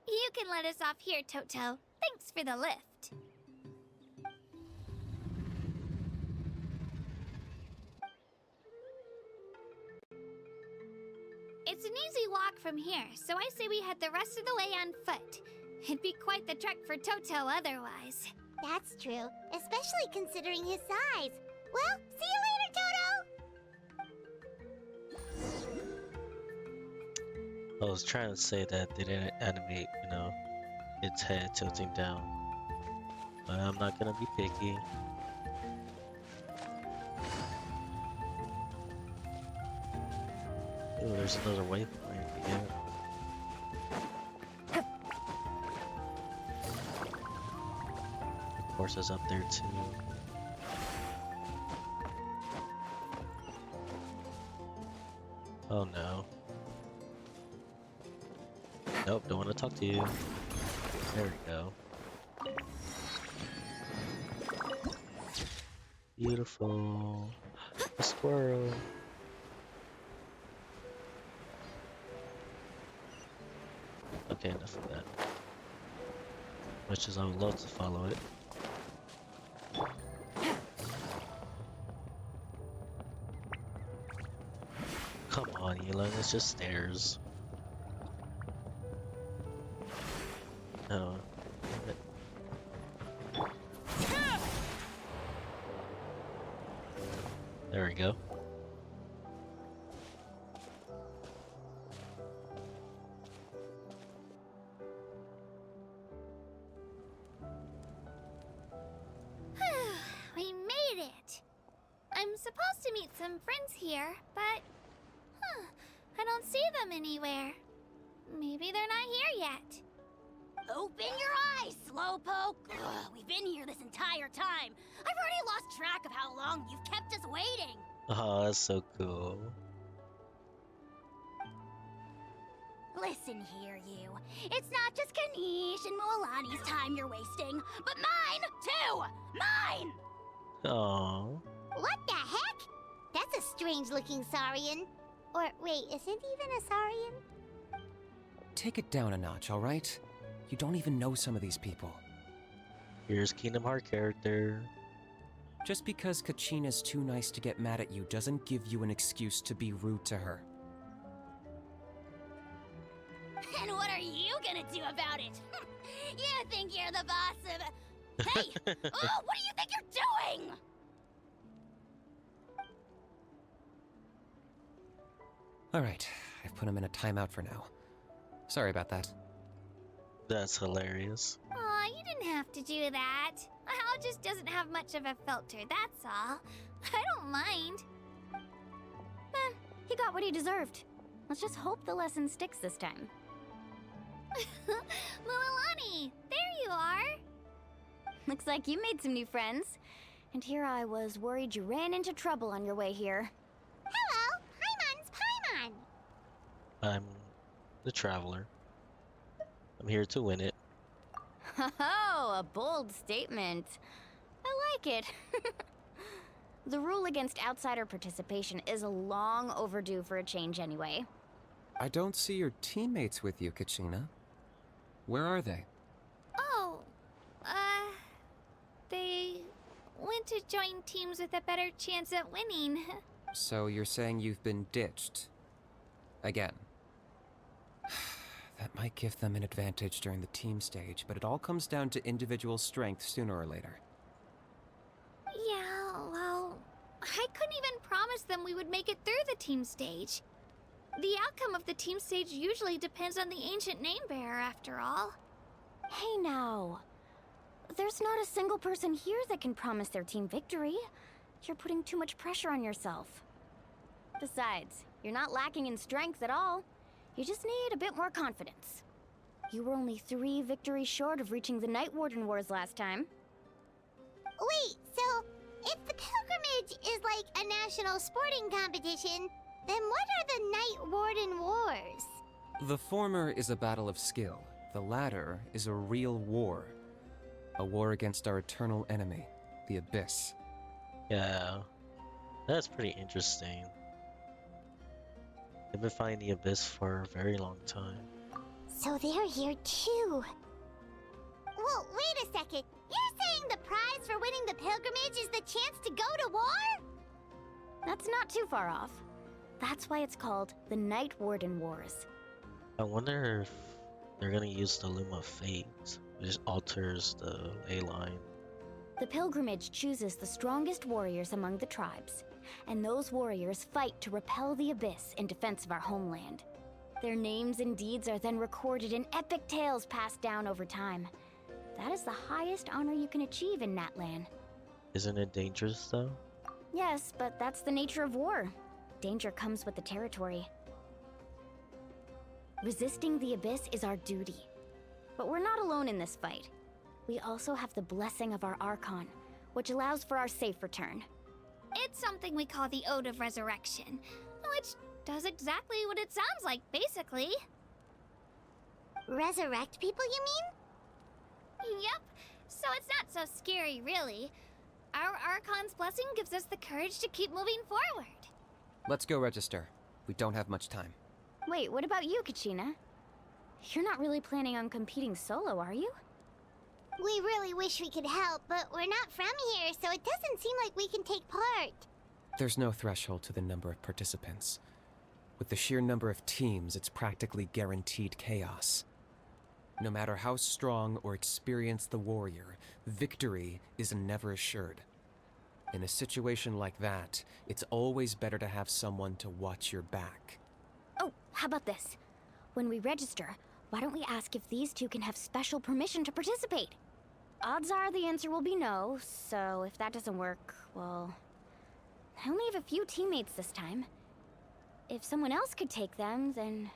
You can let us off here, Toto. Thanks for the lift. It's an easy walk from here, so I say we head the rest of the way on foot. It'd be quite the trek for Toto otherwise. That's true, especially considering his size. Well, see you later, Toto! I was trying to say that they didn't animate, its head tilting down. But I'm not gonna be picky. Oh, there's another waypoint. Yeah. Of course, it's up there too. Oh no. Nope, don't want to talk to you. There we go. Beautiful. A squirrel. Okay, enough of that. Much as I would love to follow it. Come on, Elon, it's just stairs. Oh. Damn it. There we go. We made it! I'm supposed to meet some friends here, but... I don't see them anywhere. Maybe they're not here yet. Open your eyes, Slowpoke! Ugh, we've been here this entire time. I've already lost track of how long you've kept us waiting. Oh, that's so cool. Listen here, you. It's not just Kanish and Moalani's time you're wasting, but mine, too! Mine! Oh. What the heck? That's a strange-looking Saurian. Or, wait, is it even a Saurian? Take it down a notch, alright? You don't even know some of these people. Here's Kingdom Heart character. Just because Kachina's too nice to get mad at you doesn't give you an excuse to be rude to her. And what are you gonna do about it? You think you're the boss of... Hey! Oh, what do you think you're doing? Alright, I've put him in a timeout for now. Sorry about that. That's hilarious. Aw, you didn't have to do that. Hal just doesn't have much of a filter, that's all. I don't mind. He got what he deserved. Let's just hope the lesson sticks this time. Mualani, there you are. Looks like you made some new friends. And here I was worried you ran into trouble on your way here. Hello, Paimon's Paimon. I'm the traveler. I'm here to win it. Oh, a bold statement. I like it. The rule against outsider participation is long overdue for a change anyway. I don't see your teammates with you, Kachina. Where are they? Oh, they went to join teams with a better chance at winning. So you're saying you've been ditched? Again. That might give them an advantage during the team stage, but it all comes down to individual strength sooner or later. Yeah, well, I couldn't even promise them we would make it through the team stage. The outcome of the team stage usually depends on the ancient name bearer, after all. Hey now. There's not a single person here that can promise their team victory. You're putting too much pressure on yourself. Besides, you're not lacking in strength at all. You just need a bit more confidence. You were only 3 victories short of reaching the Night Warden Wars last time. Wait, so if the pilgrimage is like a national sporting competition, then what are the Night Warden Wars? The former is a battle of skill. The latter is a real war. A war against our eternal enemy, the Abyss. Yeah. That's pretty interesting. I've been finding the abyss for a very long time. So they're here too. Whoa, wait a second. You're saying the prize for winning the pilgrimage is the chance to go to war? That's not too far off. That's why it's called the Night Warden Wars. I wonder if they're gonna use the Loom of Fate, which alters the ley line. The pilgrimage chooses the strongest warriors among the tribes, and those warriors fight to repel the abyss in defense of our homeland. Their names and deeds are then recorded in epic tales passed down over time. That is the highest honor you can achieve in Natlan. Isn't it dangerous though? Yes, but that's the nature of war. Danger comes with the territory. Resisting the abyss is our duty. But we're not alone in this fight. We also have the blessing of our Archon, which allows for our safe return. It's something we call the Ode of Resurrection, which does exactly what it sounds like, basically. Resurrect people, you mean? Yep, so it's not so scary, really. Our Archon's blessing gives us the courage to keep moving forward. Let's go register. We don't have much time. Wait, what about you, Kachina? You're not really planning on competing solo, are you? We really wish we could help, but we're not from here, so it doesn't seem like we can take part. There's no threshold to the number of participants. With the sheer number of teams, it's practically guaranteed chaos. No matter how strong or experienced the warrior, victory is never assured. In a situation like that, it's always better to have someone to watch your back. Oh, how about this? When we register, why don't we ask if these two can have special permission to participate? Odds are the answer will be no, so if that doesn't work, well... I only have a few teammates this time. If someone else could take them, then...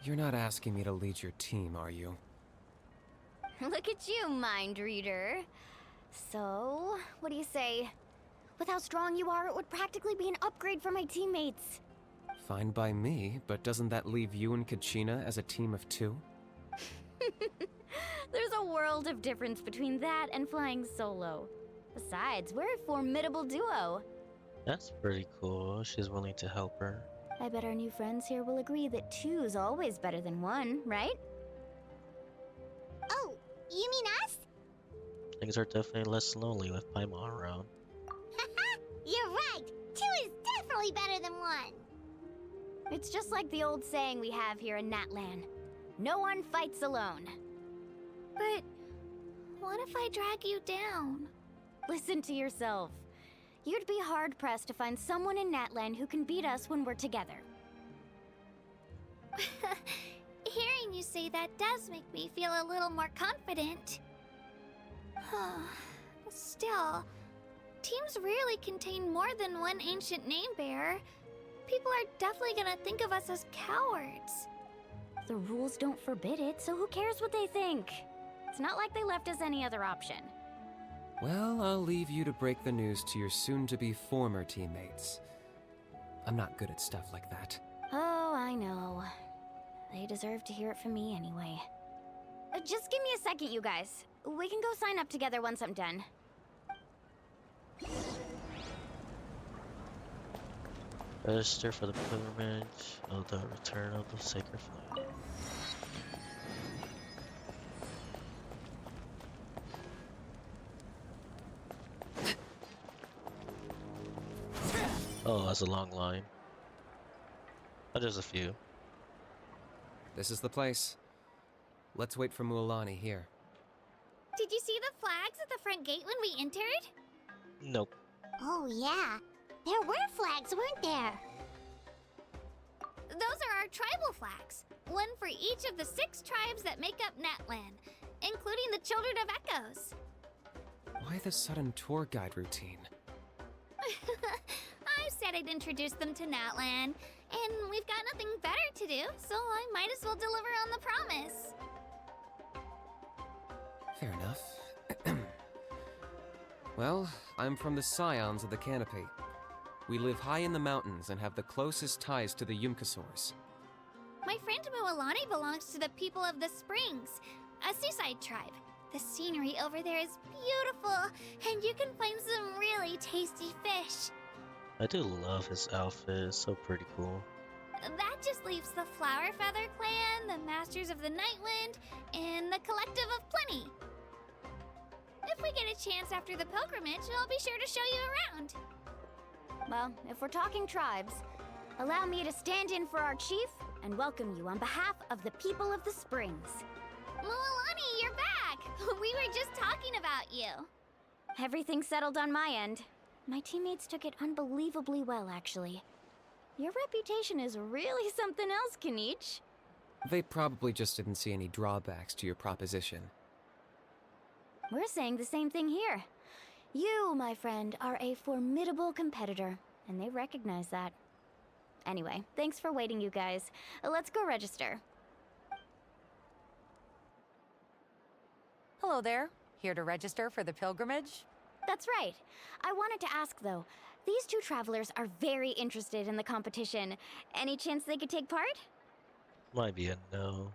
You're not asking me to lead your team, are you? Look at you, mind reader. So, what do you say? With how strong you are, it would practically be an upgrade for my teammates. Fine by me, but doesn't that leave you and Kachina as a team of two? There's a world of difference between that and flying solo. Besides, we're a formidable duo. That's pretty cool. She's willing to help her. I bet our new friends here will agree that two's always better than one, right? Oh, you mean us? Things are definitely less lonely with Paimon around. You're right. Two is definitely better than one. It's just like the old saying we have here in Natlan. No one fights alone. But what if I drag you down? Listen to yourself. You'd be hard-pressed to find someone in Natlan who can beat us when we're together. Hearing you say that does make me feel a little more confident. Still, teams rarely contain more than one ancient name bearer. People are definitely gonna think of us as cowards. The rules don't forbid it, so who cares what they think? It's not like they left us any other option. Well, I'll leave you to break the news to your soon-to-be former teammates. I'm not good at stuff like that. Oh, I know. They deserve to hear it from me anyway. Just give me a second, you guys. We can go sign up together once I'm done. Register for the pilgrimage of the return of the sacred flame. Oh, that's a long line. Oh, there's a few. This is the place. Let's wait for Mualani here. Did you see the flags at the front gate when we entered? Nope. Oh, yeah. There were flags, weren't there? Those are our tribal flags. One for each of the 6 tribes that make up Natlan, including the Children of Echoes. Why the sudden tour guide routine? I said I'd introduce them to Natlan, and we've got nothing better to do, so I might as well deliver on the promise. Fair enough. Well, I'm from the Scions of the Canopy. We live high in the mountains and have the closest ties to the Yumkasaurs. My friend Mualani belongs to the people of the Springs, a seaside tribe. The scenery over there is beautiful, and you can find some really tasty fish. I do love his outfit. It's so pretty cool. That just leaves the Flower Feather Clan, the Masters of the Nightwind, and the Collective of Plenty. If we get a chance after the pilgrimage, I'll be sure to show you around. Well, if we're talking tribes, allow me to stand in for our chief and welcome you on behalf of the people of the Springs. Mualani, you're back! We were just talking about you. Everything's settled on my end. My teammates took it unbelievably well, actually. Your reputation is really something else, Kanich. They probably just didn't see any drawbacks to your proposition. We're saying the same thing here. You, my friend, are a formidable competitor, and they recognize that. Anyway, thanks for waiting, you guys. Let's go register. Hello there. Here to register for the pilgrimage? That's right. I wanted to ask, though. These two travelers are very interested in the competition. Any chance they could take part? Might be a no,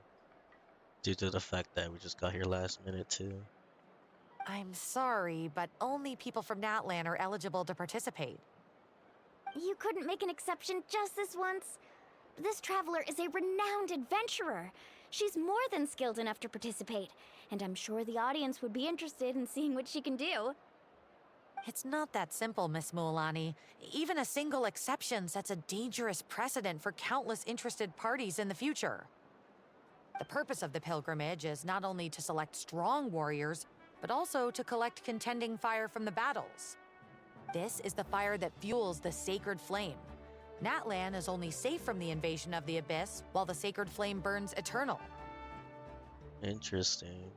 due to the fact that we just got here last minute too. I'm sorry, but only people from Natlan are eligible to participate. You couldn't make an exception just this once? This traveler is a renowned adventurer. She's more than skilled enough to participate, and I'm sure the audience would be interested in seeing what she can do. It's not that simple, Miss Mualani. Even a single exception sets a dangerous precedent for countless interested parties in the future. The purpose of the pilgrimage is not only to select strong warriors, but also to collect contending fire from the battles. This is the fire that fuels the sacred flame. Natlan is only safe from the invasion of the Abyss, while the sacred flame burns eternal. Interesting.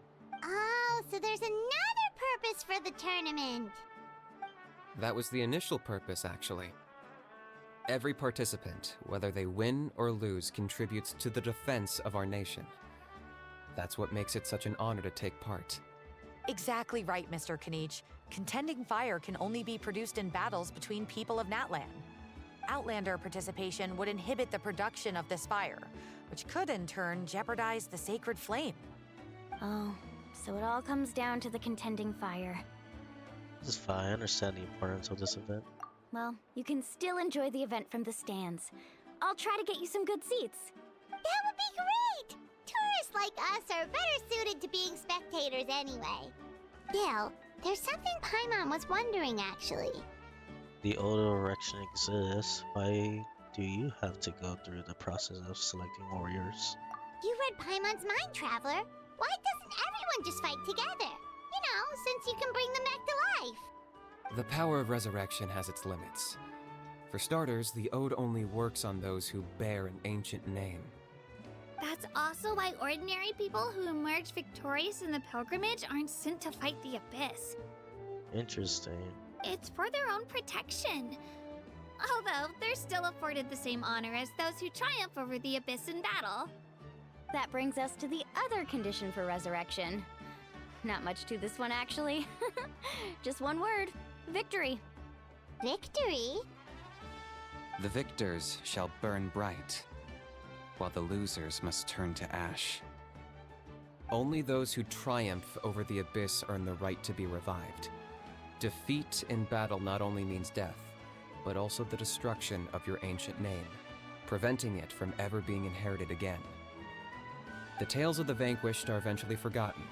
Oh, so there's another purpose for the tournament. That was the initial purpose, actually. Every participant, whether they win or lose, contributes to the defense of our nation. That's what makes it such an honor to take part. Exactly right, Mr. Kanich. Contending fire can only be produced in battles between people of Natlan. Outlander participation would inhibit the production of this fire, which could in turn jeopardize the sacred flame. Oh, so it all comes down to the contending fire. This is fine. I understand the importance of this event. Well, you can still enjoy the event from the stands. I'll try to get you some good seats. That would be great! Tourists like us are better suited to being spectators anyway. Gil, there's something Paimon was wondering, actually. The auto erection exists. Why do you have to go through the process of selecting warriors? You read Paimon's mind, Traveler. Why doesn't everyone just fight together? You know, since you can bring them back to life. The power of resurrection has its limits. For starters, the ode only works on those who bear an ancient name. That's also why ordinary people who emerge victorious in the pilgrimage aren't sent to fight the Abyss. Interesting. It's for their own protection. Although, they're still afforded the same honor as those who triumph over the Abyss in battle. That brings us to the other condition for resurrection. Not much to this one, actually. Just one word. Victory. Victory? The victors shall burn bright, while the losers must turn to ash. Only those who triumph over the Abyss earn the right to be revived. Defeat in battle not only means death, but also the destruction of your ancient name, preventing it from ever being inherited again. The tales of the vanquished are eventually forgotten,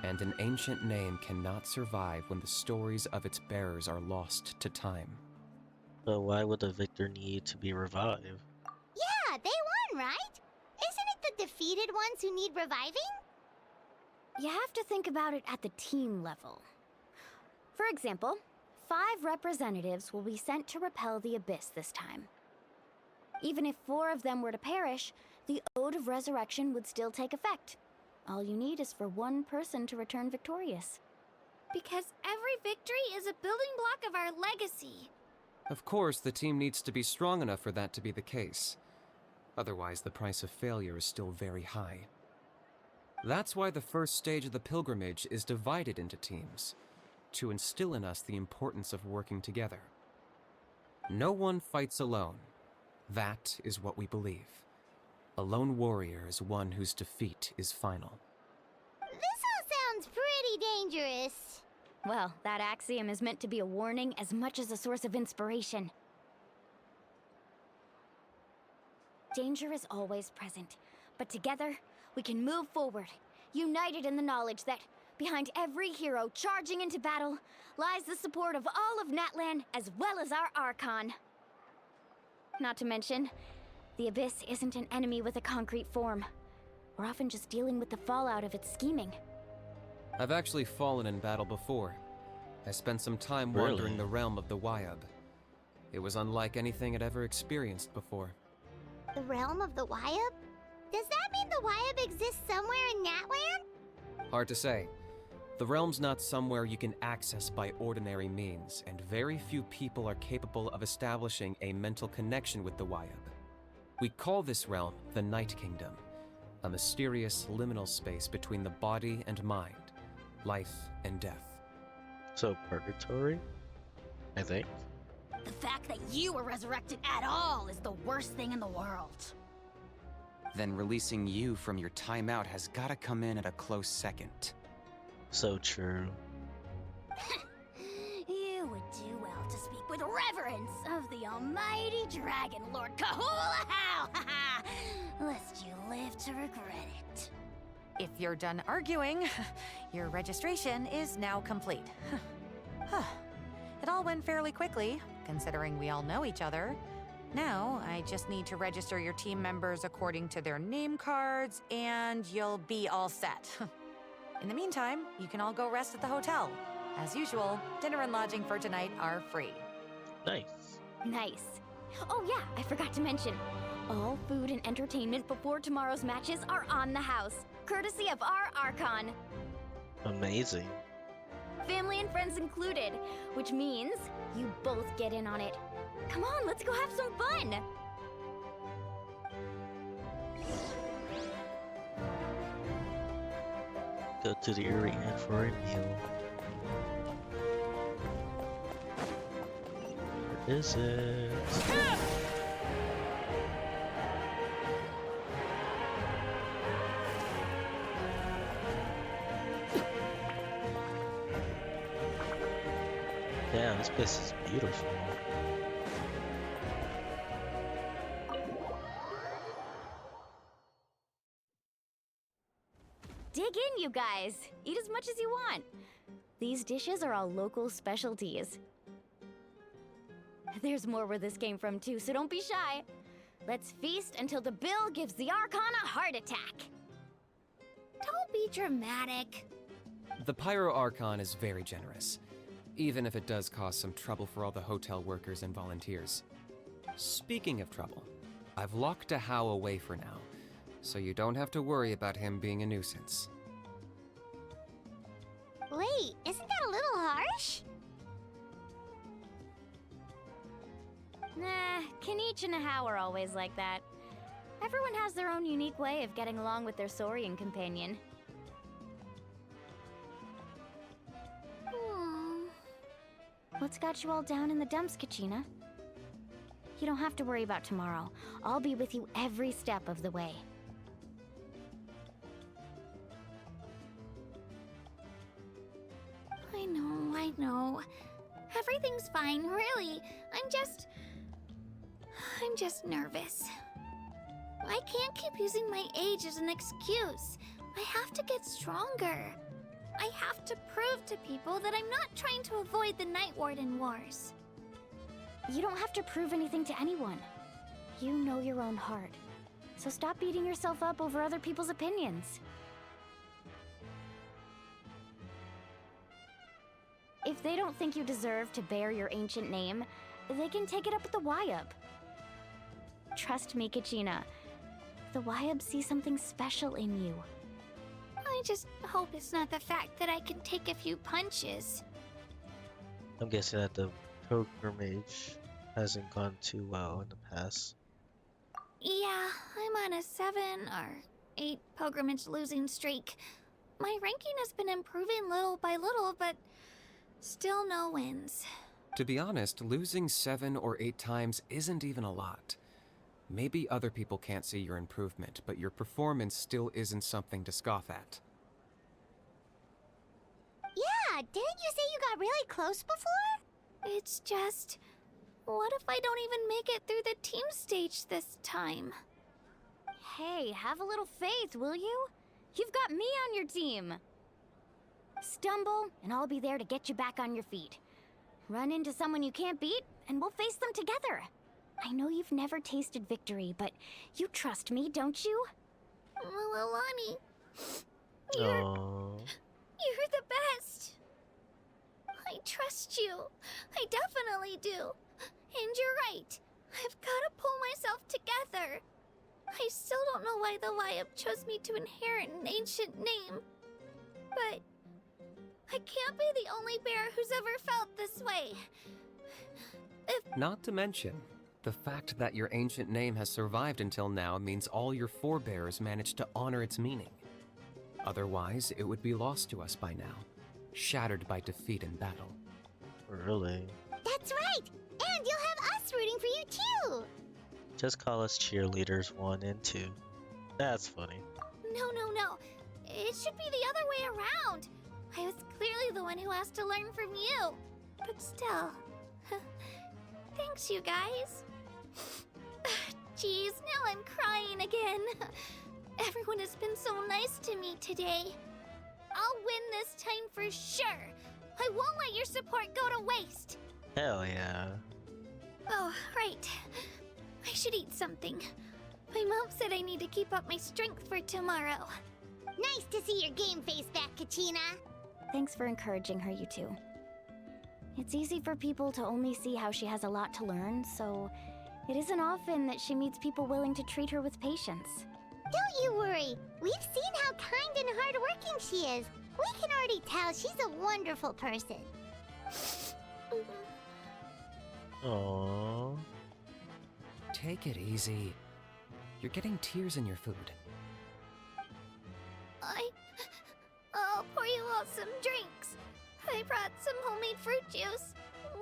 and an ancient name cannot survive when the stories of its bearers are lost to time. So why would the victor need to be revived? Yeah, they won, right? Isn't it the defeated ones who need reviving? You have to think about it at the team level. For example, 5 representatives will be sent to repel the Abyss this time. Even if 4 of them were to perish, the Ode of Resurrection would still take effect. All you need is for one person to return victorious. Because every victory is a building block of our legacy. Of course, the team needs to be strong enough for that to be the case. Otherwise, the price of failure is still very high. That's why the first stage of the pilgrimage is divided into teams, to instill in us the importance of working together. No one fights alone. That is what we believe. A lone warrior is one whose defeat is final. This all sounds pretty dangerous. Well, that axiom is meant to be a warning as much as a source of inspiration. Danger is always present, but together, we can move forward, united in the knowledge that behind every hero charging into battle lies the support of all of Natlan as well as our Archon. Not to mention, the Abyss isn't an enemy with a concrete form. We're often just dealing with the fallout of its scheming. I've actually fallen in battle before. I spent some time Really? wandering the realm of the Wyab. It was unlike anything I'd ever experienced before. The realm of the Wyab? Does that mean the Wyab exists somewhere in Natlan? Hard to say. The realm's not somewhere you can access by ordinary means, and very few people are capable of establishing a mental connection with the Wyab. We call this realm the Night Kingdom, a mysterious liminal space between the body and mind, life and death. So purgatory, I think. The fact that you were resurrected at all is the worst thing in the world. Then releasing you from your timeout has gotta come in at a close second. So true. You would do well to speak with reverence of the almighty Dragon Lord Kahula-How, lest you live to regret it. If you're done arguing, your registration is now complete. It all went fairly quickly, considering we all know each other. Now, I just need to register your team members according to their name cards, and you'll be all set. In the meantime, you can all go rest at the hotel. As usual, dinner and lodging for tonight are free. Nice. Nice. Oh yeah, I forgot to mention. All food and entertainment before tomorrow's matches are on the house, courtesy of our Archon. Amazing. Family and friends included, which means you both get in on it. Come on, let's go have some fun! Go to the arena for a meal. Where is it? Yeah, this place is beautiful. Dig in, you guys. Eat as much as you want. These dishes are all local specialties. There's more where this came from too, so don't be shy. Let's feast until the bill gives the Archon a heart attack. Don't be dramatic. The Pyro Archon is very generous, even if it does cause some trouble for all the hotel workers and volunteers. Speaking of trouble, I've locked How away for now, so you don't have to worry about him being a nuisance. Wait, isn't that a little harsh? Nah, Kanichi and How are always like that. Everyone has their own unique way of getting along with their Saurian companion. What's got you all down in the dumps, Kachina? You don't have to worry about tomorrow. I'll be with you every step of the way. I know. Everything's fine, really. I'm just nervous. I can't keep using my age as an excuse. I have to get stronger. I have to prove to people that I'm not trying to avoid the Night Warden Wars. You don't have to prove anything to anyone. You know your own heart. So stop beating yourself up over other people's opinions. If they don't think you deserve to bear your ancient name, they can take it up with the Wyab. Trust me, Kachina. The Wyab see something special in you. I just hope it's not the fact that I can take a few punches. I'm guessing that the pilgrimage hasn't gone too well in the past. Yeah, I'm on a 7 or 8 pilgrimage losing streak. My ranking has been improving little by little, but still no wins. To be honest, losing 7 or 8 times isn't even a lot. Maybe other people can't see your improvement, but your performance still isn't something to scoff at. Yeah, didn't you say you got really close before? It's just... what if I don't even make it through the team stage this time? Hey, have a little faith, will you? You've got me on your team. Stumble, and I'll be there to get you back on your feet. Run into someone you can't beat, and we'll face them together. I know you've never tasted victory, but you trust me, don't you? Mualani, Oh. you're the best. I trust you. I definitely do. And you're right. I've got to pull myself together. I still don't know why the Wyup chose me to inherit an ancient name. But I can't be the only bear who's ever felt this way. Not to mention, the fact that your ancient name has survived until now means all your forebears managed to honor its meaning. Otherwise, it would be lost to us by now, shattered by defeat in battle. Really? That's right! And you'll have us rooting for you too! Just call us cheerleaders 1 and 2. That's funny. No. It should be the other way around. I was clearly the one who asked to learn from you. But still. Thanks, you guys. Geez, now I'm crying again. Everyone has been so nice to me today. I'll win this time for sure. I won't let your support go to waste. Hell yeah. Oh, right. I should eat something. My mom said I need to keep up my strength for tomorrow. Nice to see your game face back, Kachina. Thanks for encouraging her, you two. It's easy for people to only see how she has a lot to learn, so it isn't often that she meets people willing to treat her with patience. Don't you worry. We've seen how kind and hardworking she is. We can already tell she's a wonderful person. Aww. Take it easy. You're getting tears in your food. I'll pour you all some drinks. I brought some homemade fruit juice.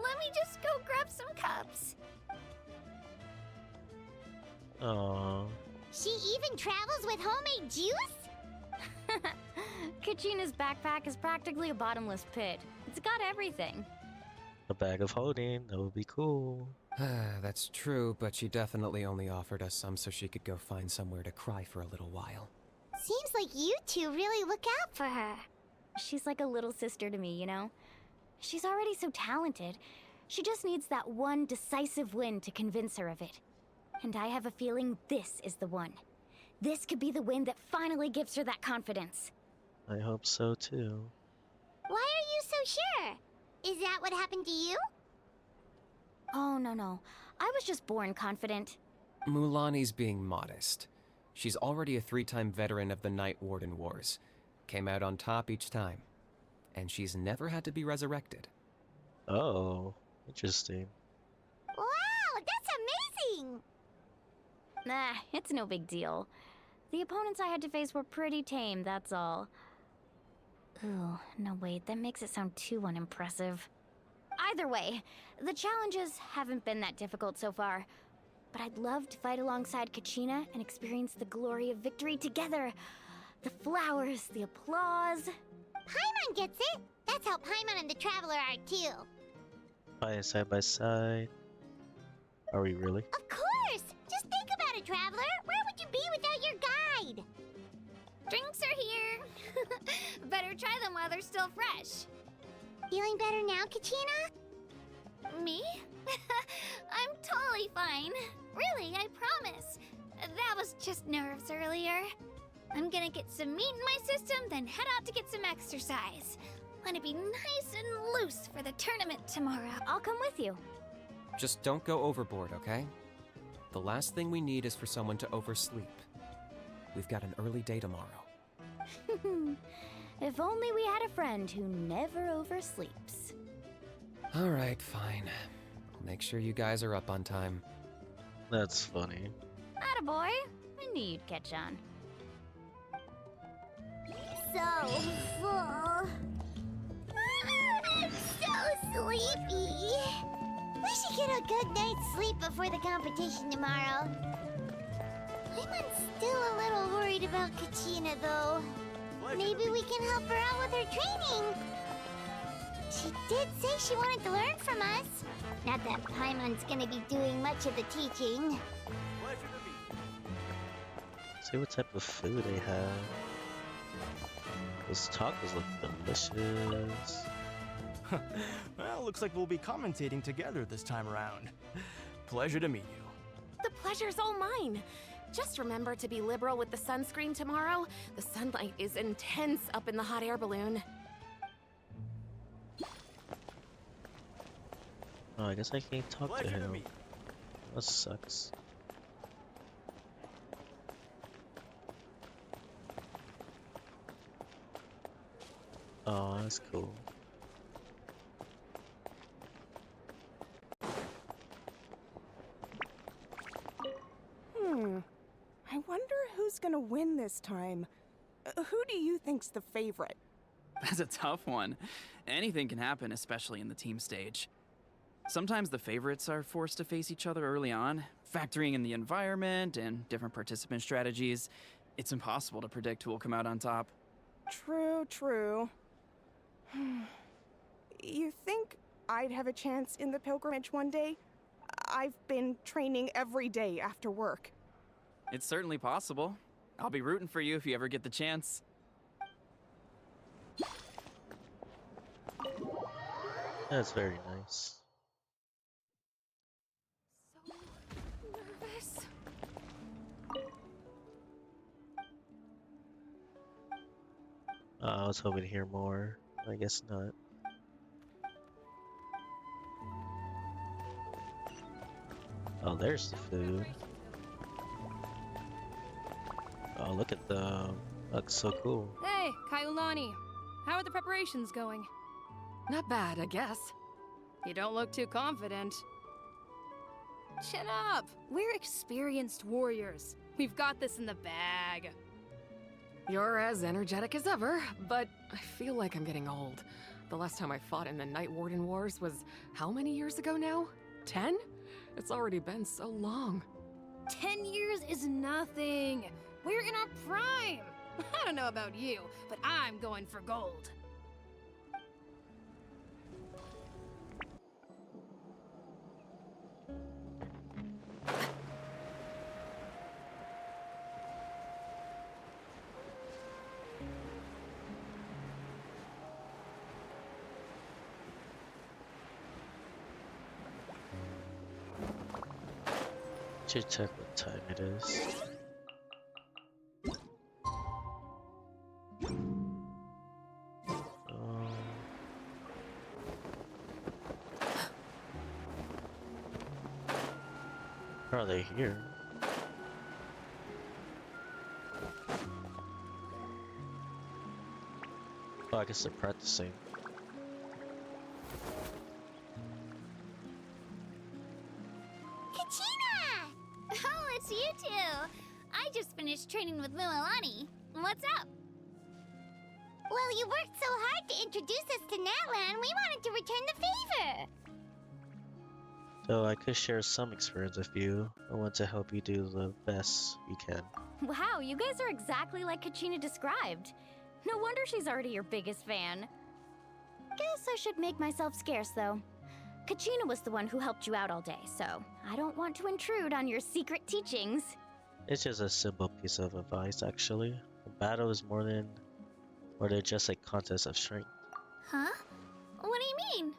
Let me just go grab some cups. Aww. She even travels with homemade juice? Kachina's backpack is practically a bottomless pit. It's got everything. A bag of holding, that would be cool. That's true, but she definitely only offered us some so she could go find somewhere to cry for a little while. Seems like you two really look out for her. She's like a little sister to me, you know? She's already so talented. She just needs that one decisive win to convince her of it. And I have a feeling this is the one. This could be the win that finally gives her that confidence. I hope so too. Why are you so sure? Is that what happened to you? Oh, no. I was just born confident. Mulani's being modest. She's already a 3-time veteran of the Night Warden Wars. Came out on top each time. And she's never had to be resurrected. Oh, interesting. Wow, that's amazing! Nah, it's no big deal. The opponents I had to face were pretty tame, that's all. Ooh, no wait, that makes it sound too unimpressive. Either way, the challenges haven't been that difficult so far. But I'd love to fight alongside Kachina and experience the glory of victory together. The flowers, the applause. Paimon gets it! That's how Paimon and the Traveler are too. Fighting side by side. Are we really? Of course! Just think about it, Traveler! Where would you be without your guide? Drinks are here. Better try them while they're still fresh. Feeling better now, Kachina? Me? I'm totally fine. Really, I promise. That was just nerves earlier. I'm gonna get some meat in my system, then head out to get some exercise. Wanna be nice and loose for the tournament tomorrow. I'll come with you. Just don't go overboard, okay? The last thing we need is for someone to oversleep. We've got an early day tomorrow. If only we had a friend who never oversleeps. All right, fine. I'll make sure you guys are up on time. That's funny. Attaboy. I knew you'd catch on. So full. I'm so sleepy. We should get a good night's sleep before the competition tomorrow. I'm still a little worried about Kachina, though. Maybe we can help her out with her training. She did say she wanted to learn from us. Not that Paimon's gonna be doing much of the teaching. See what type of food they have. Those tacos look delicious. Well, looks like we'll be commentating together this time around. Pleasure to meet you. The pleasure's all mine. Just remember to be liberal with the sunscreen tomorrow. The sunlight is intense up in the hot air balloon. Oh, I guess I can't talk to Pleasure to him. meet you. That sucks. Oh, that's cool. I wonder who's gonna win this time. Who do you think's the favorite? That's a tough one. Anything can happen, especially in the team stage. Sometimes the favorites are forced to face each other early on, factoring in the environment and different participant strategies. It's impossible to predict who will come out on top. True, true. You think I'd have a chance in the pilgrimage one day? I've been training every day after work. It's certainly possible. I'll be rooting for you if you ever get the chance. That's very nice. Nervous. I was hoping to hear more. I guess not. Oh, there's the food. Oh, look at them. Looks so cool. Hey, Kaiulani. How are the preparations going? Not bad, I guess. You don't look too confident. Chin up! We're experienced warriors. We've got this in the bag. You're as energetic as ever, but I feel like I'm getting old. The last time I fought in the Night Warden Wars was how many years ago now? 10? It's already been so long. 10 years is nothing. We're in our prime. I don't know about you, but I'm going for gold. Should check what time it is. Are they here? Oh, I guess they're practicing. Kachina! Oh, it's you two. I just finished training with Mualani. What's up? Well, you worked so hard to introduce us to Natlan, we wanted to return the favor. So I could share some experience with you. I want to help you do the best you can. Wow, you guys are exactly like Kachina described. No wonder she's already your biggest fan. Guess I should make myself scarce, though. Kachina was the one who helped you out all day, so I don't want to intrude on your secret teachings. It's just a simple piece of advice, actually. A battle is more than just a contest of strength. Huh? What do you mean?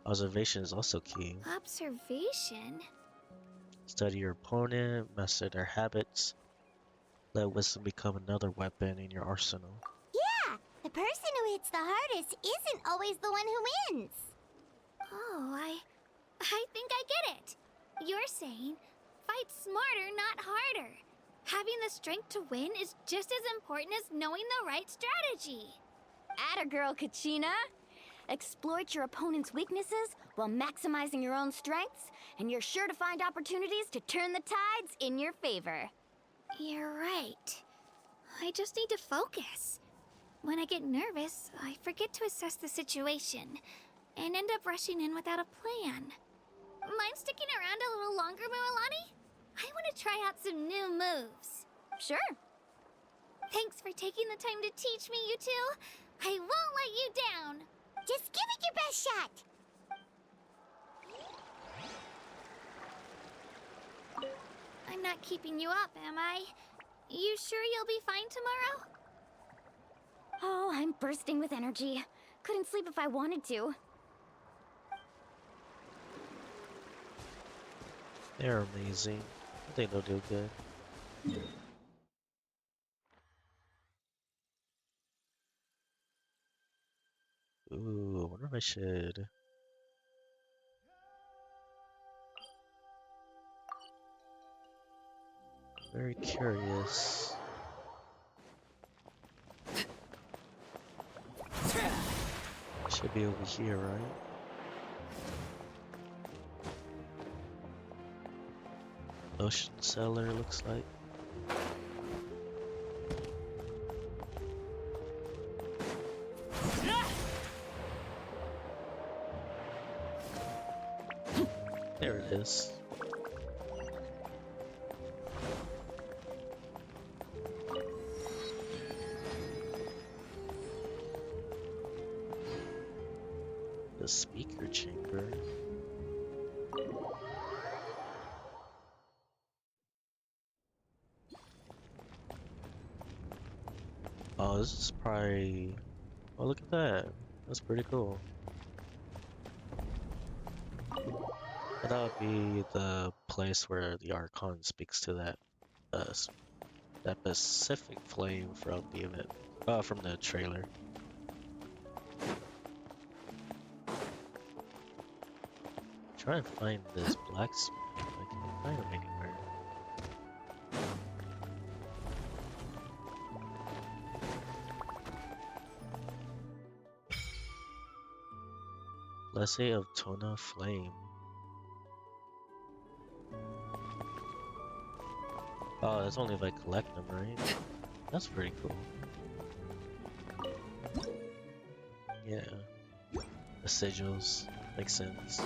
Observation is also key. Observation? Study your opponent, master their habits. Let wisdom become another weapon in your arsenal. Yeah, the person who hits the hardest isn't always the one who wins. Oh, I think I get it. You're saying, fight smarter, not harder. Having the strength to win is just as important as knowing the right strategy. Atta girl, Kachina! Exploit your opponent's weaknesses while maximizing your own strengths, and you're sure to find opportunities to turn the tides in your favor. You're right. I just need to focus. When I get nervous, I forget to assess the situation and end up rushing in without a plan. Mind sticking around a little longer, Mualani? I want to try out some new moves. Sure. Thanks for taking the time to teach me, you two. I won't let you down. Just give it your best shot. I'm I'm not keeping you up, am I? You sure you'll be fine tomorrow? Oh, I'm bursting with energy. Couldn't sleep if I wanted to. They're amazing. I think they'll do good. Ooh, I wonder if I should. Very curious. Should be over here, right? Ocean cellar looks like. There it is. The speaker chamber. Oh, this is probably... Oh, look at that. That's pretty cool. That would be the place where the Archon speaks to that that Pacific Flame from the event, from the trailer. Try to find this blacksmith. I can't find him anywhere. Blessing of Tona Flame. Oh, that's only if I collect them, right? That's pretty cool. Yeah. The sigils. Makes sense.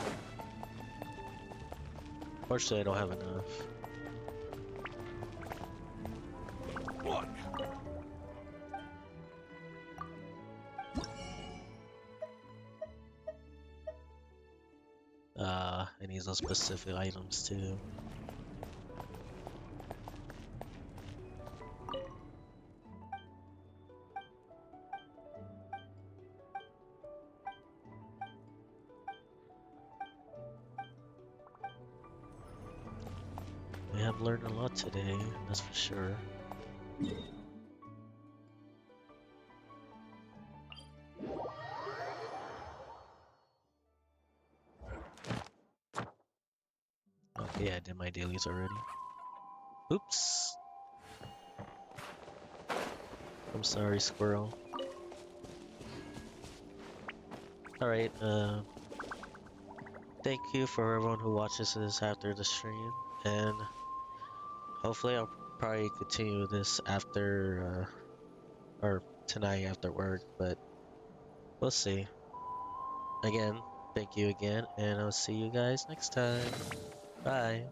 Fortunately, I don't have enough. I need those specific items too. We have learned a lot today, that's for sure. Okay, I did my dailies already. Oops. I'm sorry, squirrel. Alright, thank you for everyone who watches this after the stream, and hopefully I'll probably continue this after, or tonight after work, but we'll see. Again, thank you again, and I'll see you guys next time. Bye.